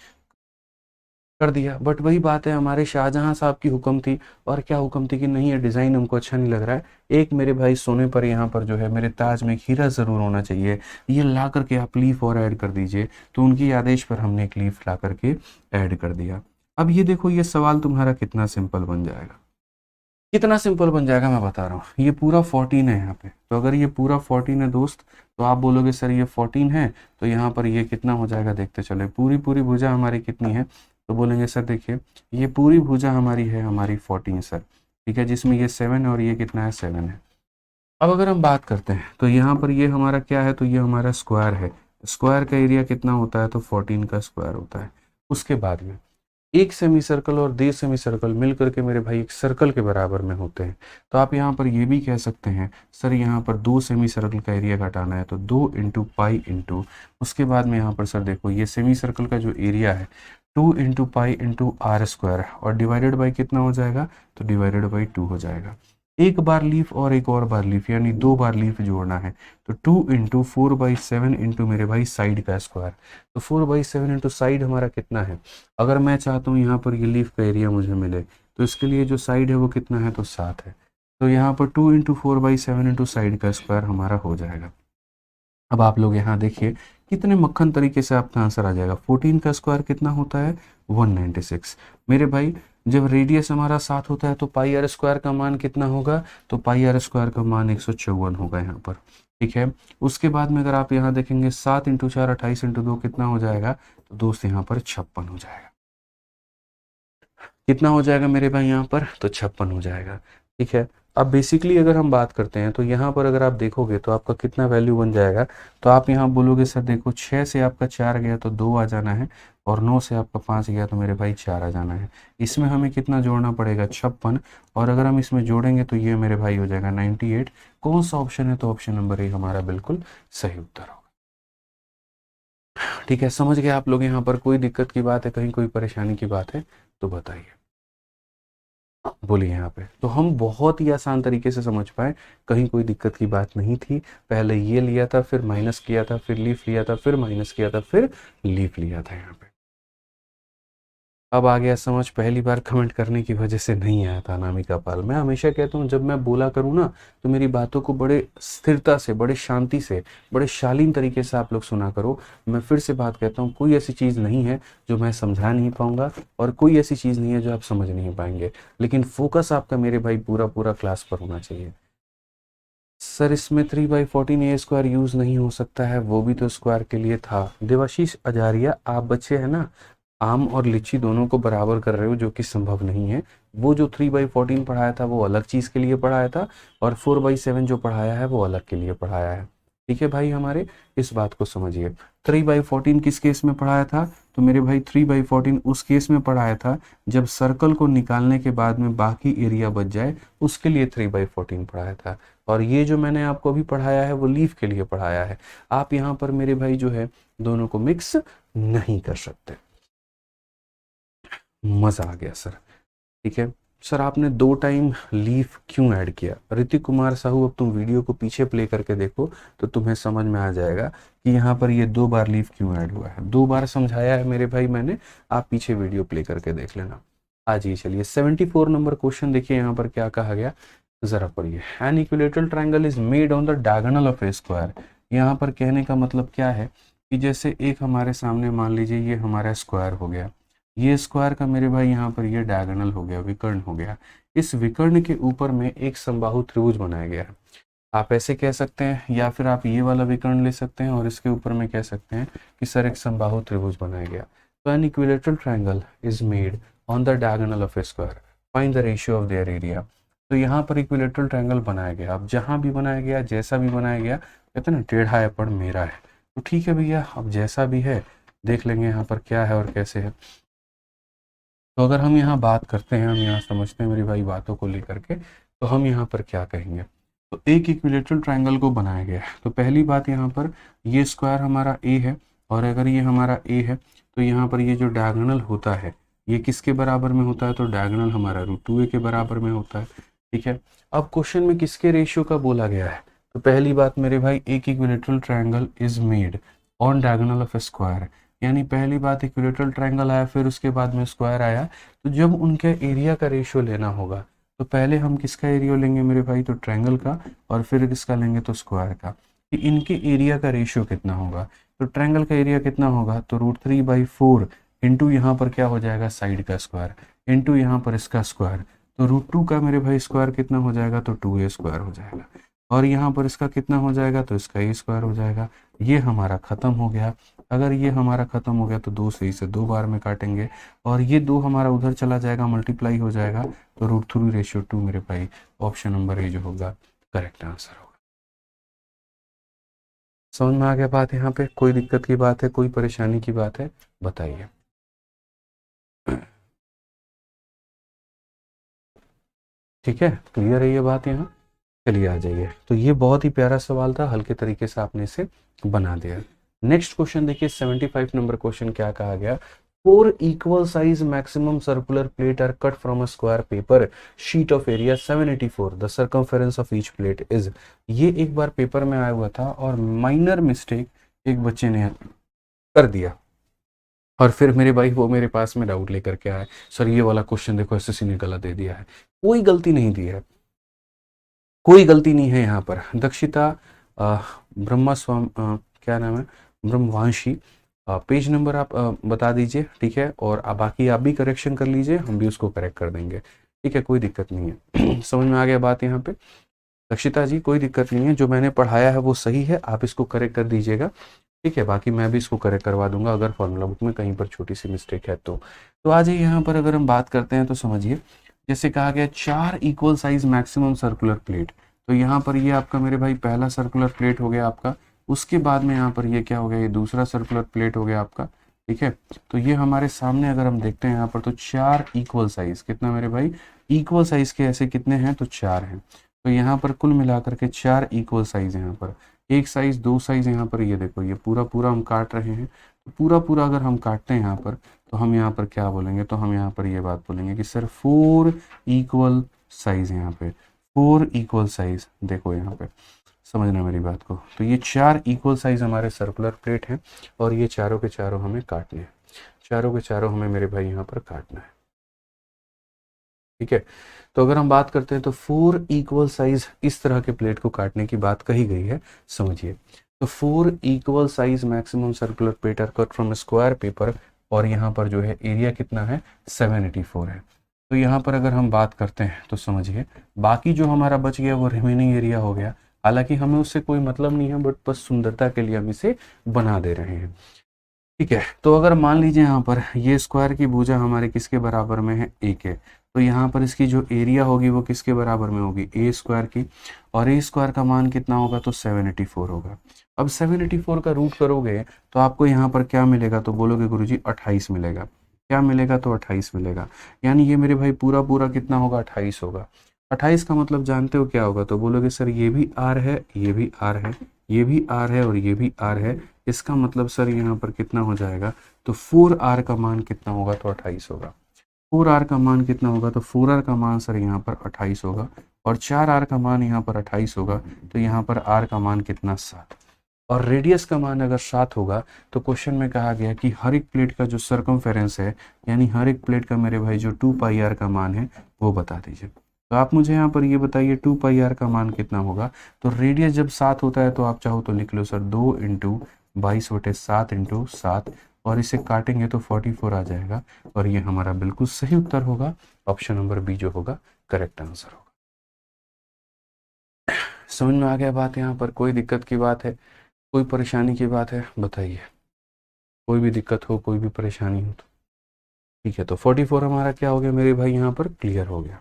कर दिया। बट वही बात है, हमारे शाहजहां साहब की हुक्म थी, और क्या हुक्म थी कि नहीं ये डिज़ाइन हमको अच्छा नहीं लग रहा है, एक मेरे भाई सोने पर यहाँ पर जो है मेरे ताज में एक हीरा ज़रूर होना चाहिए, ये ला करके आप लीफ और ऐड कर दीजिए। तो उनकी आदेश पर हमने एक लीफ ला करके ऐड कर दिया। अब ये देखो ये सवाल तुम्हारा कितना सिंपल बन जाएगा, कितना सिंपल बन जाएगा मैं बता रहा हूँ। ये पूरा 14 है यहाँ पे, तो अगर ये पूरा 14 है दोस्त, तो आप बोलोगे सर ये 14 है, तो यहाँ पर ये कितना हो जाएगा, देखते चले। पूरी भुजा हमारी कितनी है, तो बोलेंगे सर देखिए ये पूरी भुजा हमारी है हमारी 14 सर। ठीक है, जिसमें ये 7 है और ये कितना है, 7 है। अब अगर हम बात करते हैं तो यहाँ पर ये हमारा क्या है, तो ये हमारा स्क्वायर है। स्क्वायर का एरिया कितना होता है, तो 14 का स्क्वायर होता है। उसके बाद में एक सेमी सर्कल और 1.5 सेमी सर्कल मिल करके मेरे भाई एक सर्कल के बराबर में होते हैं। तो आप यहाँ पर ये भी कह सकते हैं सर यहाँ पर 2 सेमी सर्कल का एरिया घटाना है, तो 2 इंटू पाई इंटू, उसके बाद में यहाँ पर सर देखो ये सेमी सर्कल का जो एरिया है 2 into pi into r square, और डिवाइडेड बाई कितना हो जाएगा, तो डिवाइडेड बाई 2 हो जाएगा। एक बार लीफ और एक और बार लीफ, यानी 2 बार लीफ जोड़ना है। तो 2 इंटू 4/7 इंटू मेरे भाई साइड का स्क्वायर। तो 4/7 इंटू साइड हमारा कितना है, अगर मैं चाहता हूँ यहाँ पर ये लीफ का एरिया मुझे मिले, तो इसके लिए जो साइड है वो कितना है, तो 7 है। तो यहाँ पर 2 इंटू 4/7 इंटू साइड का स्क्वायर हमारा हो जाएगा। अब आप लोग यहाँ देखिए कितने मक्खन तरीके से आपका आंसर आ जाएगा। 14 का स्क्वायर कितना होता है, 196। मेरे भाई जब रेडियस हमारा 7 होता है तो पाई आर स्क्वायर का मान कितना होगा, तो पाई आर स्क्वायर का मान 154 होगा यहाँ पर। ठीक है, उसके बाद में अगर आप यहाँ देखेंगे 7 इंटू 4 28 इंटू 2 कितना हो जाएगा, तो दोस्त यहाँ पर 56 हो जाएगा। कितना हो जाएगा मेरे भाई यहाँ पर, तो 56 हो जाएगा। ठीक है, अब बेसिकली अगर हम बात करते हैं तो यहाँ पर अगर आप देखोगे तो आपका कितना वैल्यू बन जाएगा, तो आप यहाँ बोलोगे सर देखो 6 से आपका 4 गया तो 2 आ जाना है, और 9 से आपका 5 गया तो मेरे भाई 4 आ जाना है। इसमें हमें कितना जोड़ना पड़ेगा, 56, और अगर हम इसमें जोड़ेंगे तो ये मेरे भाई हो जाएगा 98। कौन सा ऑप्शन है, तो ऑप्शन नंबर ए हमारा बिल्कुल सही उत्तर होगा। ठीक है, समझ गए आप लोग। यहाँ पर कोई दिक्कत की बात है, कहीं कोई परेशानी की बात है तो बताइए, बोलिए। यहाँ पे तो हम बहुत ही आसान तरीके से समझ पाए, कहीं कोई दिक्कत की बात नहीं थी। पहले ये लिया था, फिर माइनस किया था, फिर लीफ लिया था, फिर माइनस किया था, फिर लीफ लिया था। यहाँ पे अब आ गया समझ। पहली बार कमेंट करने की वजह से नहीं आया था अनामिका पाल। मैं हमेशा कहता हूँ जब मैं बोला करूँ ना तो मेरी बातों को बड़े स्थिरता से, बड़े शांति से, बड़े शालीन तरीके से आप लोग सुना करो। मैं फिर से बात कहता हूँ, कोई ऐसी चीज़ नहीं है जो मैं समझा नहीं पाऊँगा, और कोई ऐसी चीज़ नहीं है जो आप समझ नहीं पाएंगे, लेकिन फोकस आपका मेरे भाई पूरा क्लास पर होना चाहिए। सर इसमें 3/14 ए स्क्वायर यूज़ नहीं हो सकता है, वो भी तो स्क्वायर के लिए था। देवाशीष अजारिया, आप बच्चे हैं ना, आम और लीची दोनों को बराबर कर रहे हो, जो कि संभव नहीं है। वो जो 3/14 पढ़ाया था वो अलग चीज़ के लिए पढ़ाया था, और 4/7 जो पढ़ाया है वो अलग के लिए पढ़ाया है। ठीक है भाई हमारे, इस बात को समझिए। 3/14 किस केस में पढ़ाया था? तो मेरे भाई 3/14 उस केस में पढ़ाया था जब सर्कल को निकालने के बाद में बाकी एरिया बच जाए, उसके लिए 3/14 पढ़ाया था। और ये जो मैंने आपको अभी पढ़ाया है वो लीफ के लिए पढ़ाया है। आप यहाँ पर मेरे भाई जो है दोनों को मिक्स नहीं कर सकते। मजा आ गया सर। ठीक है सर, आपने 2 टाइम लीफ क्यों ऐड किया? ऋतिक कुमार साहू, अब तुम वीडियो को पीछे प्ले करके देखो तो तुम्हें समझ में आ जाएगा कि यहाँ पर ये 2 बार लीफ क्यों ऐड हुआ है। 2 बार समझाया है मेरे भाई मैंने, आप पीछे वीडियो प्ले करके देख लेना। आज ये चलिए 74 नंबर क्वेश्चन देखिए यहाँ पर क्या कहा गया, जरा पढ़िए। An equilateral triangle is made on the diagonal of A square. यहाँ पर कहने का मतलब क्या है कि जैसे एक हमारे सामने मान लीजिए ये हमारा स्क्वायर हो गया, ये स्क्वायर का मेरे भाई यहाँ पर ये डायगोनल हो गया, विकर्ण हो गया। इस विकर्ण के ऊपर में एक समबाहु त्रिभुज बनाया गया है। आप ऐसे कह सकते हैं या फिर आप ये वाला विकर्ण ले सकते हैं और इसके ऊपर में कह सकते हैं कि सर एक समबाहु त्रिभुज बनाया गया। तो an equilateral triangle is made on the diagonal of A square, find the ratio of their area. तो यहाँ पर इक्विलेटरल ट्रायंगल बनाया गया। अब जहाँ भी बनाया गया, जैसा भी बनाया गया, कहते हैं ना टेढ़ा है पर मेरा है। तो ठीक है भैया, अब जैसा भी है देख लेंगे यहाँ पर क्या है और कैसे है। तो अगर हम यहाँ बात करते हैं, हम यहाँ समझते हैं मेरी भाई बातों को लेकर के, तो हम यहाँ पर क्या कहेंगे। तो एक इक्विलेटरल ट्रायंगल को बनाया गया है। तो पहली बात यहाँ पर ये स्क्वायर हमारा ए है, और अगर ये हमारा ए है तो यहाँ पर ये जो डायगोनल होता है ये किसके बराबर में होता है? तो डायगोनल हमारा √2a के बराबर में होता है। ठीक है, अब क्वेश्चन में किसके रेशियो का बोला गया है? तो पहली बात मेरे भाई, एक equilateral triangle is made on diagonal of A square, यानी पहली बात इक्विलेटरल ट्रायंगल आया, फिर उसके बाद में स्क्वायर आया। तो जब उनके एरिया का रेशियो लेना होगा तो पहले हम किसका एरिया लेंगे मेरे भाई? तो ट्रायंगल का, और फिर किसका लेंगे? तो स्क्वायर का। कि इनके एरिया का रेशियो कितना होगा? तो ट्रायंगल का एरिया कितना होगा? तो √3/4 इंटू यहाँ पर क्या हो जाएगा? साइड का स्क्वायर, इंटू यहाँ पर इसका स्क्वायर। तो √2 का मेरे भाई स्क्वायर कितना हो जाएगा? तो 2a स्क्वायर हो जाएगा। और यहाँ पर इसका कितना हो जाएगा? तो इसका a स्क्वायर हो जाएगा। ये हमारा खत्म हो गया। अगर ये हमारा खत्म हो गया तो 2 से इसे 2 बार में काटेंगे, और ये 2 हमारा उधर चला जाएगा, मल्टीप्लाई हो जाएगा। तो √3/2 मेरे भाई ऑप्शन नंबर ए जो होगा करेक्ट आंसर होगा। समझ में आ गया बात? यहाँ पे कोई दिक्कत की बात है, कोई परेशानी की बात है, बताइए। ठीक है, क्लियर है ये बात यहाँ? चलिए आ जाइए। तो ये बहुत ही प्यारा सवाल था, हल्के तरीके से आपने इसे बना दिया। नेक्स्ट क्वेश्चन देखिए 75 नंबर क्वेश्चन क्या कहा गया। 4 equal size maximum circular plate are cut from a square paper sheet of area 784, the circumference of each plate is. ये एक बार पेपर में आया हुआ था और माइनर मिस्टेक एक बच्चे ने कर दिया, और फिर मेरे भाई वो मेरे पास में डाउट लेकर के आए, सर ये वाला क्वेश्चन देखो एसएससी ने गलत दे दिया है। कोई गलती नहीं दी है, कोई गलती नहीं है यहाँ पर। दक्षिता क्या नाम है, ब्रह्मवांशी, पेज नंबर आप बता दीजिए। ठीक है, और बाकी आप भी करेक्शन कर लीजिए, हम भी उसको करेक्ट कर देंगे। ठीक है, कोई दिक्कत नहीं है। समझ में आ गया बात यहाँ पे? दक्षिता जी कोई दिक्कत नहीं है, जो मैंने पढ़ाया है वो सही है, आप इसको करेक्ट कर दीजिएगा। ठीक है, बाकी मैं भी इसको करेक्ट करवा दूंगा अगर फॉर्मूला बुक में कहीं पर छोटी सी मिस्टेक है तो। आ जाइए यहाँ पर, अगर हम बात करते हैं तो समझिए, जैसे कहा गया 4 equal size maximum circular plate. तो यहाँ पर ये आपका मेरे भाई पहला सर्कुलर प्लेट हो गया आपका, उसके बाद में यहाँ पर ये क्या हो गया? ये दूसरा सर्कुलर प्लेट हो गया आपका। ठीक है, तो ये हमारे सामने अगर हम देखते हैं यहाँ पर तो 4 इक्वल साइज, कितना मेरे भाई? इक्वल साइज के ऐसे कितने हैं? तो 4 हैं। तो यहाँ पर कुल मिलाकर के 4 इक्वल साइज यहाँ पर, एक साइज, 2 साइज यहाँ पर, ये देखो ये पूरा पूरा हम काट रहे हैं। तो पूरा पूरा अगर हम काटते हैं यहाँ पर तो हम यहाँ पर क्या बोलेंगे? तो हम यहाँ पर ये बात बोलेंगे कि सर 4 इक्वल साइज, यहाँ पे 4 इक्वल साइज, देखो यहाँ पे समझना मेरी बात को। तो ये 4 इक्वल साइज हमारे सर्कुलर प्लेट हैं, और ये चारों के चारों हमें काटने हैं, चारों के चारों हमें मेरे भाई यहाँ पर काटना है। ठीक है, तो अगर हम बात करते हैं तो 4 इक्वल साइज इस तरह के प्लेट को काटने की बात कही गई है, समझिए। तो 4 equal size maximum circular plate are cut from square paper, और यहाँ पर जो है एरिया कितना है? 784 है। तो यहाँ पर अगर हम बात करते हैं तो समझिए, बाकी जो हमारा बच गया वो रिमेनिंग एरिया हो गया। हालांकि हमें उससे कोई मतलब नहीं है, बट बस सुंदरता के लिए हम इसे बना दे रहे हैं। ठीक है, तो अगर मान लीजिए यहाँ पर ये स्क्वायर की भुजा हमारे किसके बराबर में है? ए के। तो यहाँ पर इसकी जो एरिया होगी वो किसके बराबर में होगी, ए स्क्वायर की, और ए स्क्वायर का मान कितना होगा, तो 784 होगा। अब 784 का रूट करोगे तो आपको यहाँ पर क्या मिलेगा, तो बोलोगे गुरुजी 28 मिलेगा। क्या मिलेगा, तो 28 मिलेगा। यानी ये मेरे भाई पूरा पूरा कितना होगा, 28 होगा। 28 का मतलब जानते हो क्या होगा, तो बोलोगे सर ये भी आर है, ये भी आर है, ये भी आर है और ये भी आर है, इसका मतलब सर यहाँ पर कितना हो जाएगा, तो 4r का मान कितना होगा, तो 28 होगा। 4r का मान कितना होगा, तो 4r का मान सर यहाँ पर 28 होगा, और 4r का मान यहाँ पर 28 होगा, तो यहाँ पर r का मान कितना, 7। और रेडियस का मान अगर 7 होगा तो क्वेश्चन में कहा गया कि हर एक प्लेट का जो सरकमफेरेंस है, यानी हर एक प्लेट का मेरे भाई जो 2 पाई आर का मान है वो बता दीजिए। तो आप मुझे यहाँ पर ये बताइए 2 पाई आर का मान कितना होगा। तो रेडियस जब 7 होता है तो आप चाहो तो लिख लो सर 2 इंटू 22/7 इंटू 7, और इसे काटेंगे तो 44 आ जाएगा, और ये हमारा बिल्कुल सही उत्तर होगा। ऑप्शन नंबर बी जो होगा करेक्ट आंसर होगा। समझ में आ गया बात, यहाँ पर कोई दिक्कत की बात है, कोई परेशानी की बात है, बताइए। कोई भी दिक्कत हो, कोई भी परेशानी हो तो ठीक है। तो 44 हमारा क्या हो गया मेरे भाई, यहाँ पर क्लियर हो गया।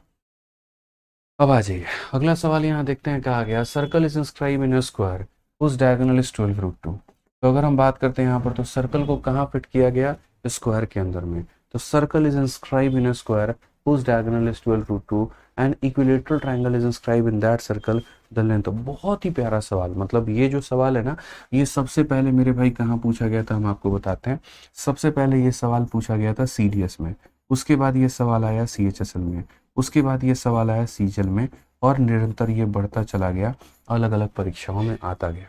अब आ जाइए अगला सवाल, यहाँ देखते हैं कहा गया circle is inscribe in a square उस डायगोनल इज 12√2। तो अगर हम बात करते हैं यहाँ पर, तो सर्कल को कहाँ फिट किया गया, स्क्वायर के अंदर में। तो circle is inscribe in a square whose diagonal is 12√2 and equilateral triangle is inscribed in that circle the length। तो बहुत ही प्यारा सवाल, मतलब ये जो सवाल है ना, ये सबसे पहले मेरे भाई कहाँ पूछा गया था, हम आपको बताते हैं। सबसे पहले ये सवाल पूछा गया था सीडीएस में, उसके बाद ये सवाल आया सीएचएसएल में, उसके बाद ये सवाल आया सीजीएल में, और निरंतर ये बढ़ता चला गया, अलग अलग परीक्षाओं में आता गया।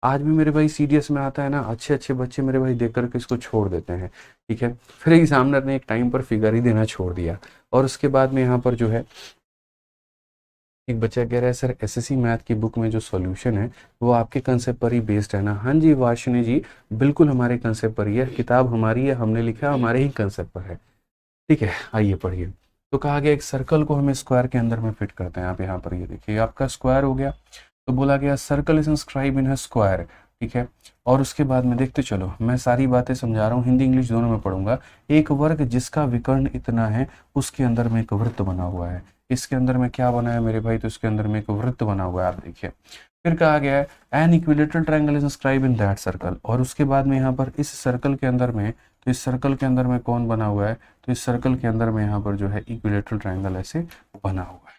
आज भी मेरे भाई सीडीएस में आता है ना, अच्छे अच्छे बच्चे मेरे भाई देख करके इसको छोड़ देते हैं, ठीक है। फिर एग्जामिनर ने एक टाइम पर फिगर ही देना छोड़ दिया, और उसके बाद में यहाँ पर जो है एक बच्चा कह रहा है सर एसएससी मैथ की बुक में जो सॉल्यूशन है वो आपके कंसेप्ट पर ही बेस्ड है ना। हाँ जी वाशिनी जी, बिल्कुल हमारे कंसेप्ट पर ही है, किताब हमारी है, हमने लिखा हमारे ही कंसेप्ट पर है, ठीक है। आइए पढ़िए। तो कहा गया एक सर्कल को हमें स्क्वायर के अंदर में फिट करते हैं। आप यहाँ पर ये देखिए आपका स्क्वायर हो गया, तो बोला गया circle is inscribe in a square, ठीक है। और उसके बाद में देखते चलो, मैं सारी बातें समझा रहा हूँ, हिंदी इंग्लिश दोनों में पढ़ूंगा। एक वर्ग जिसका विकर्ण इतना है उसके अंदर में एक वृत्त बना हुआ है। इसके अंदर में क्या बना है मेरे भाई, तो इसके अंदर में एक वृत्त बना हुआ है, आप देखिए। फिर कहा गया है an equilateral triangle is inscribe in that circle, और उसके बाद में यहाँ पर इस सर्कल के अंदर में, तो इस सर्कल के अंदर में कौन बना हुआ है, तो इस सर्कल के अंदर में यहाँ पर जो है इक्विलेटरल ट्रायंगल ऐसे बना हुआ है,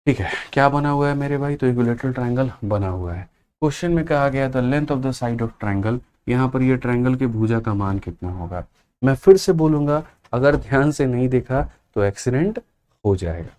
ठीक है। क्या बना हुआ है मेरे भाई, तो इक्विलेटरल ट्रायंगल बना हुआ है। क्वेश्चन में कहा गया the length of the side of triangle, यहाँ पर ये ट्रायंगल के भुजा का मान कितना होगा। मैं फिर से बोलूंगा, अगर ध्यान से नहीं देखा तो एक्सीडेंट हो जाएगा,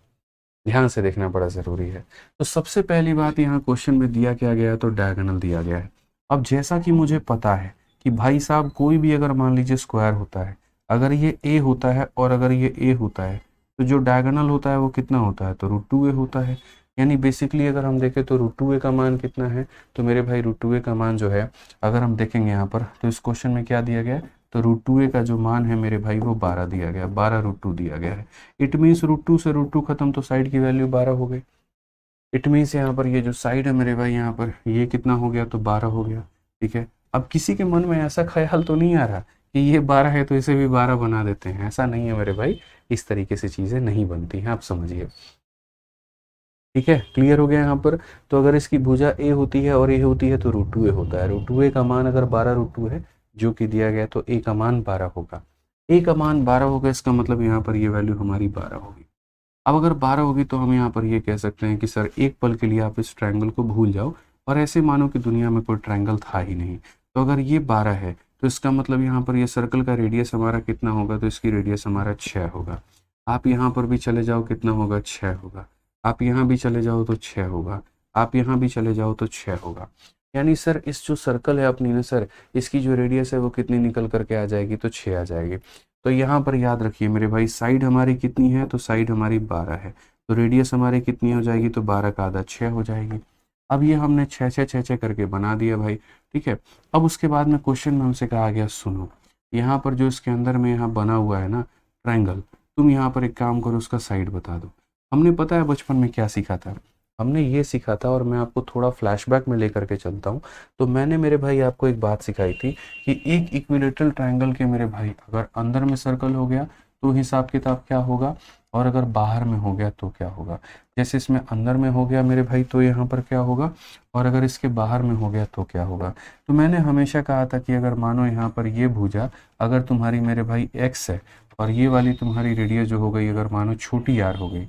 ध्यान से देखना बड़ा जरूरी है। तो सबसे पहली बात यहाँ क्वेश्चन में दिया क्या गया है, तो डायगोनल दिया गया है। अब जैसा कि मुझे पता है कि भाई साहब कोई भी अगर मान लीजिए स्क्वायर होता है, अगर ये ए होता है और अगर ये ए होता है, तो जो डायगोनल होता है वो कितना होता है, तो √2a होता है। यानी बेसिकली अगर हम देखें तो √2a का मान कितना है, तो मेरे भाई √2a का मान जो है अगर हम देखेंगे यहाँ पर, तो इस क्वेश्चन में क्या दिया गया है, तो √2a का जो मान है मेरे भाई वो 12 दिया गया, 12√2 दिया गया है। इट मीन्स √2 से √2 खत्म, तो साइड की वैल्यू 12 हो गई। इट मीन्स यहाँ पर ये जो साइड है मेरे भाई यहाँ पर ये कितना हो गया, तो 12 हो गया, ठीक है। अब किसी के मन में ऐसा ख्याल तो नहीं आ रहा कि ये 12 है तो इसे भी 12 बना देते हैं, ऐसा नहीं है मेरे भाई, इस तरीके से चीज़ें नहीं बनती हैं, आप समझिए, ठीक है। क्लियर हो गया यहाँ पर। तो अगर इसकी भुजा ए होती है और ए होती है तो √2a होता है, √2a का मान अगर 12√2 है जो कि दिया गया, तो ए का मान 12 होगा। ए का मान 12 होगा, इसका मतलब यहाँ पर ये वैल्यू हमारी 12 होगी। अब अगर 12 होगी तो हम यहाँ पर ये कह सकते हैं कि सर एक पल के लिए आप इस ट्रायंगल को भूल जाओ और ऐसे मानो कि दुनिया में कोई ट्रायंगल था ही नहीं। तो अगर ये 12 है तो इसका मतलब यहाँ पर ये सर्कल का रेडियस हमारा कितना होगा, तो इसकी रेडियस हमारा 6 होगा। आप यहाँ पर भी चले जाओ, कितना होगा, 6 होगा। आप यहाँ भी चले जाओ तो 6 होगा, आप यहाँ भी चले जाओ तो 6 होगा। यानी सर इस जो सर्कल है अपनी ना सर, इसकी जो रेडियस है वो कितनी निकल करके आ जाएगी, तो 6 आ जाएगी। तो यहाँ पर याद रखिए मेरे भाई, साइड हमारी कितनी है, तो साइड हमारी 12 है, तो रेडियस हमारी कितनी हो जाएगी, तो 12 का आधा 6 हो जाएगी। अब ये हमने 6 6 6 6 करके बना दिया भाई, ठीक है। अब उसके बाद में क्वेश्चन में हमसे कहा गया सुनो, यहाँ पर जो इसके अंदर में यहाँ बना हुआ है ना ट्रायंगल, तुम यहाँ पर एक काम करो, उसका साइड बता दो। हमने पता है बचपन में क्या सीखा था, हमने ये सीखा था, और मैं आपको थोड़ा फ्लैशबैक में लेकर के चलता हूँ। तो मैंने मेरे भाई आपको एक बात सिखाई थी कि एक इक्विलेटरल ट्रायंगल के मेरे भाई अगर अंदर में सर्कल हो गया तो हिसाब किताब क्या होगा, और अगर बाहर में हो गया तो क्या होगा। जैसे इसमें अंदर में हो गया मेरे भाई तो यहाँ पर क्या होगा, और अगर इसके बाहर में हो गया तो क्या होगा। तो मैंने हमेशा कहा था कि अगर मानो यहाँ पर ये भुजा अगर तुम्हारी मेरे भाई एक्स है, और ये वाली तुम्हारी रेडियस जो हो गई अगर मानो छोटी आर हो गई,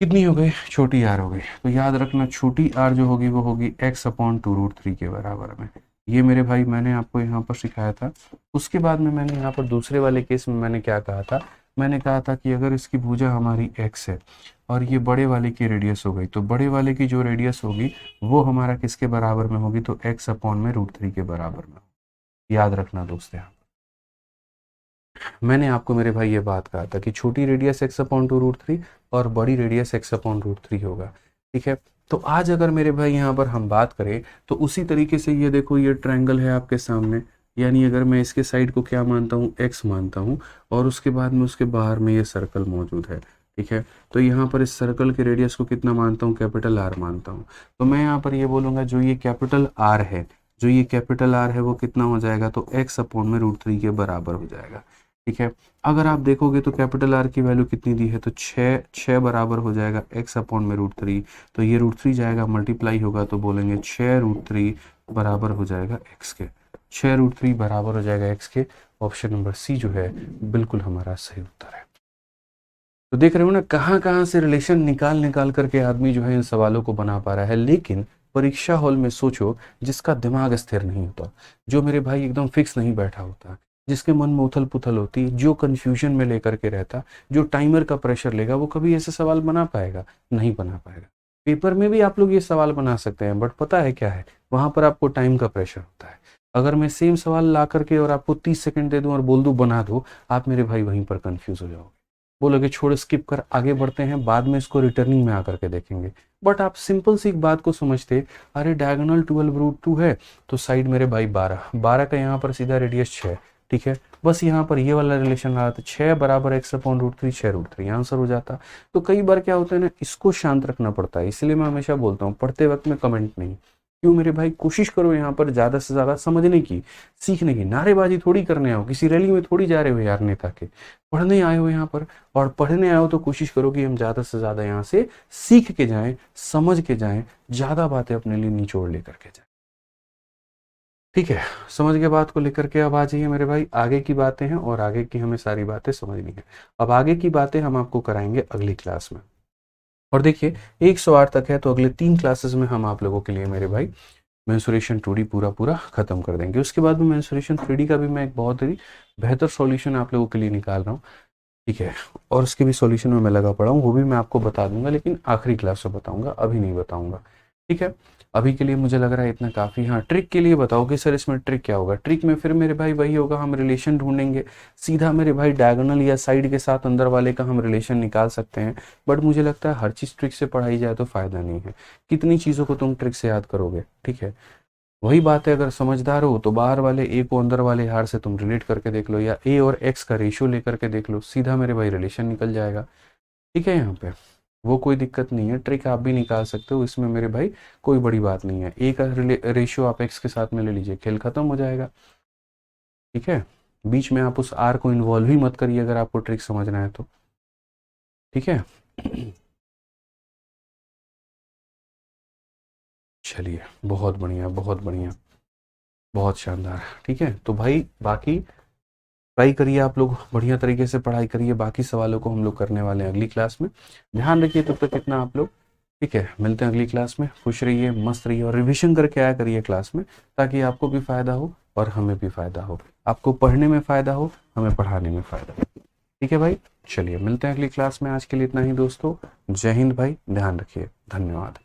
कितनी हो गई, छोटी आर हो गई, तो याद रखना छोटी आर जो होगी वो होगी x/√3 के बराबर में। ये मेरे भाई मैंने आपको यहाँ पर सिखाया था। उसके बाद में मैंने यहाँ पर दूसरे वाले केस में मैंने क्या कहा था, मैंने कहा था कि अगर इसकी भुजा हमारी x है और ये बड़े वाले की रेडियस हो गई, तो बड़े वाले की जो रेडियस होगी वो हमारा किसके बराबर में होगी, तो x/√3 के बराबर में। याद रखना दोस्त यहाँ मैंने आपको मेरे भाई ये बात कहा था कि छोटी रेडियस x/√3 और बड़ी रेडियस x/√3 होगा। ठीक है, तो आज अगर मेरे भाई यहाँ पर हम बात करें तो उसी तरीके से ये देखो ये ट्रायंगल है आपके सामने, यानी अगर मैं इसके साइड को क्या मानता हूँ, x मानता हूँ, और उसके बाद में उसके बाहर में ये सर्कल मौजूद है। ठीक है, तो यहाँ पर इस सर्कल के रेडियस को कितना मानता हूँ, कैपिटल R मानता हूँ। तो मैं यहाँ पर ये बोलूँगा जो ये कैपिटल R है, जो ये कैपिटल R है वो कितना हो जाएगा, तो x/√3 के बराबर हो जाएगा। ठीक है, अगर आप देखोगे तो कैपिटल आर की वैल्यू कितनी दी है, तो 6 बराबर हो जाएगा x/√3। तो ये √3 जाएगा, मल्टीप्लाई होगा तो बोलेंगे 6√3 बराबर हो जाएगा x के, 6√3 बराबर हो जाएगा x के। ऑप्शन नंबर सी जो है बिल्कुल हमारा सही उत्तर है। तो देख रहे हो ना कहाँ कहाँ से रिलेशन निकाल निकाल करके आदमी जो है इन सवालों को बना पा रहा है। लेकिन परीक्षा हॉल में सोचो जिसका दिमाग स्थिर नहीं होता, जो मेरे भाई एकदम फिक्स नहीं बैठा होता, जिसके मन में उथल पुथल होती, जो कंफ्यूजन में लेकर के रहता, जो टाइमर का प्रेशर लेगा, वो कभी ऐसे सवाल बना पाएगा, नहीं बना पाएगा। पेपर में भी आप लोग ये सवाल बना सकते हैं, बट पता है क्या है, वहां पर आपको टाइम का प्रेशर होता है। अगर मैं सेम सवाल ला करके और आपको 30 सेकंड दे दूं और बोल दूं बना दो, आप मेरे भाई वहीं पर कंफ्यूज हो जाओगे, बोलोगे छोड़ स्किप कर, आगे बढ़ते हैं, बाद में इसको रिटर्निंग में आकर के देखेंगे। बट आप सिंपल सी एक बात को समझते, अरे डायगोनल 12√2 है तो साइड मेरे भाई 12 का यहाँ पर सीधा रेडियस 6। ठीक है, बस यहाँ पर ये वाला रिलेशन रहा था, 6 बराबर x/√3, 6√3 आंसर हो जाता। तो कई बार क्या होता है ना, इसको शांत रखना पड़ता है। इसलिए मैं हमेशा बोलता हूँ पढ़ते वक्त में कमेंट नहीं। क्यों मेरे भाई, कोशिश करो यहाँ पर ज्यादा से ज्यादा समझने की, सीखने की। नारेबाजी थोड़ी करने आओ, किसी रैली में थोड़ी जा रहे हो यार नेता के, पढ़ने आए हो यहाँ पर। और पढ़ने आए हो तो कोशिश करो कि हम ज्यादा से ज्यादा यहाँ से सीख के जाएं, समझ के जाएं, ज्यादा बातें अपने लिए निचोड़ लेकर के जाएं। ठीक है, समझ गए बात को लेकर के। अब आ जाइए मेरे भाई, आगे की बातें हैं और आगे की हमें सारी बातें समझनी है। अब आगे की बातें हम आपको कराएंगे अगली क्लास में। और देखिए 108 तक है, तो अगले 3 क्लासेस में हम आप लोगों के लिए मेरे भाई मेंसुरेशन 2D पूरा खत्म कर देंगे। उसके बाद में मेंसुरेशन 3D का भी मैं एक बहुत ही बेहतर सॉल्यूशन आप लोगों के लिए निकाल रहा हूँ। ठीक है, और उसके भी सॉल्यूशन में मैं लगा पड़ा हूँ, वो भी मैं आपको बता दूंगा, लेकिन आखिरी क्लास में बताऊंगा, अभी नहीं बताऊंगा। ठीक है, अभी के लिए मुझे लग रहा है इतना काफ़ी। हाँ, ट्रिक के लिए बताओ कि सर इसमें ट्रिक क्या होगा। ट्रिक में फिर मेरे भाई वही होगा, हम रिलेशन ढूंढेंगे सीधा मेरे भाई, डायगोनल या साइड के साथ अंदर वाले का हम रिलेशन निकाल सकते हैं। बट मुझे लगता है हर चीज़ ट्रिक से पढ़ाई जाए तो फ़ायदा नहीं है। कितनी चीज़ों को तुम ट्रिक से याद करोगे। ठीक है, वही बात है, अगर समझदार हो तो बाहर वाले ए को अंदर वाले हार से तुम रिलेट करके देख लो, या ए और एक्स का रेशियो लेकर के देख लो, सीधा मेरे भाई रिलेशन निकल जाएगा। ठीक है, यहाँ पे वो कोई दिक्कत नहीं है, ट्रिक आप भी निकाल सकते हो, इसमें मेरे भाई कोई बड़ी बात नहीं है। ए का रेशियो आप एक्स के साथ में ले लीजिए, खेल खत्म हो जाएगा। ठीक है, बीच में आप उस आर को इन्वॉल्व ही मत करिए अगर आपको ट्रिक समझना है तो। ठीक है, चलिए बहुत बढ़िया, बहुत बढ़िया, बहुत शानदार। ठीक है, तो भाई बाकी ट्राई करिए, आप लोग बढ़िया तरीके से पढ़ाई करिए। बाकी सवालों को हम लोग करने वाले हैं अगली क्लास में। ध्यान रखिए तब तक इतना आप लोग। ठीक है, मिलते हैं अगली क्लास में। खुश रहिए, मस्त रहिए और रिवीजन करके आया करिए क्लास में, ताकि आपको भी फायदा हो और हमें भी फायदा हो। आपको पढ़ने में फायदा हो, हमें पढ़ाने में फायदा हो। ठीक है भाई, चलिए मिलते हैं अगली क्लास में। आज के लिए इतना ही दोस्तों। जय हिंद भाई, ध्यान रखिए, धन्यवाद।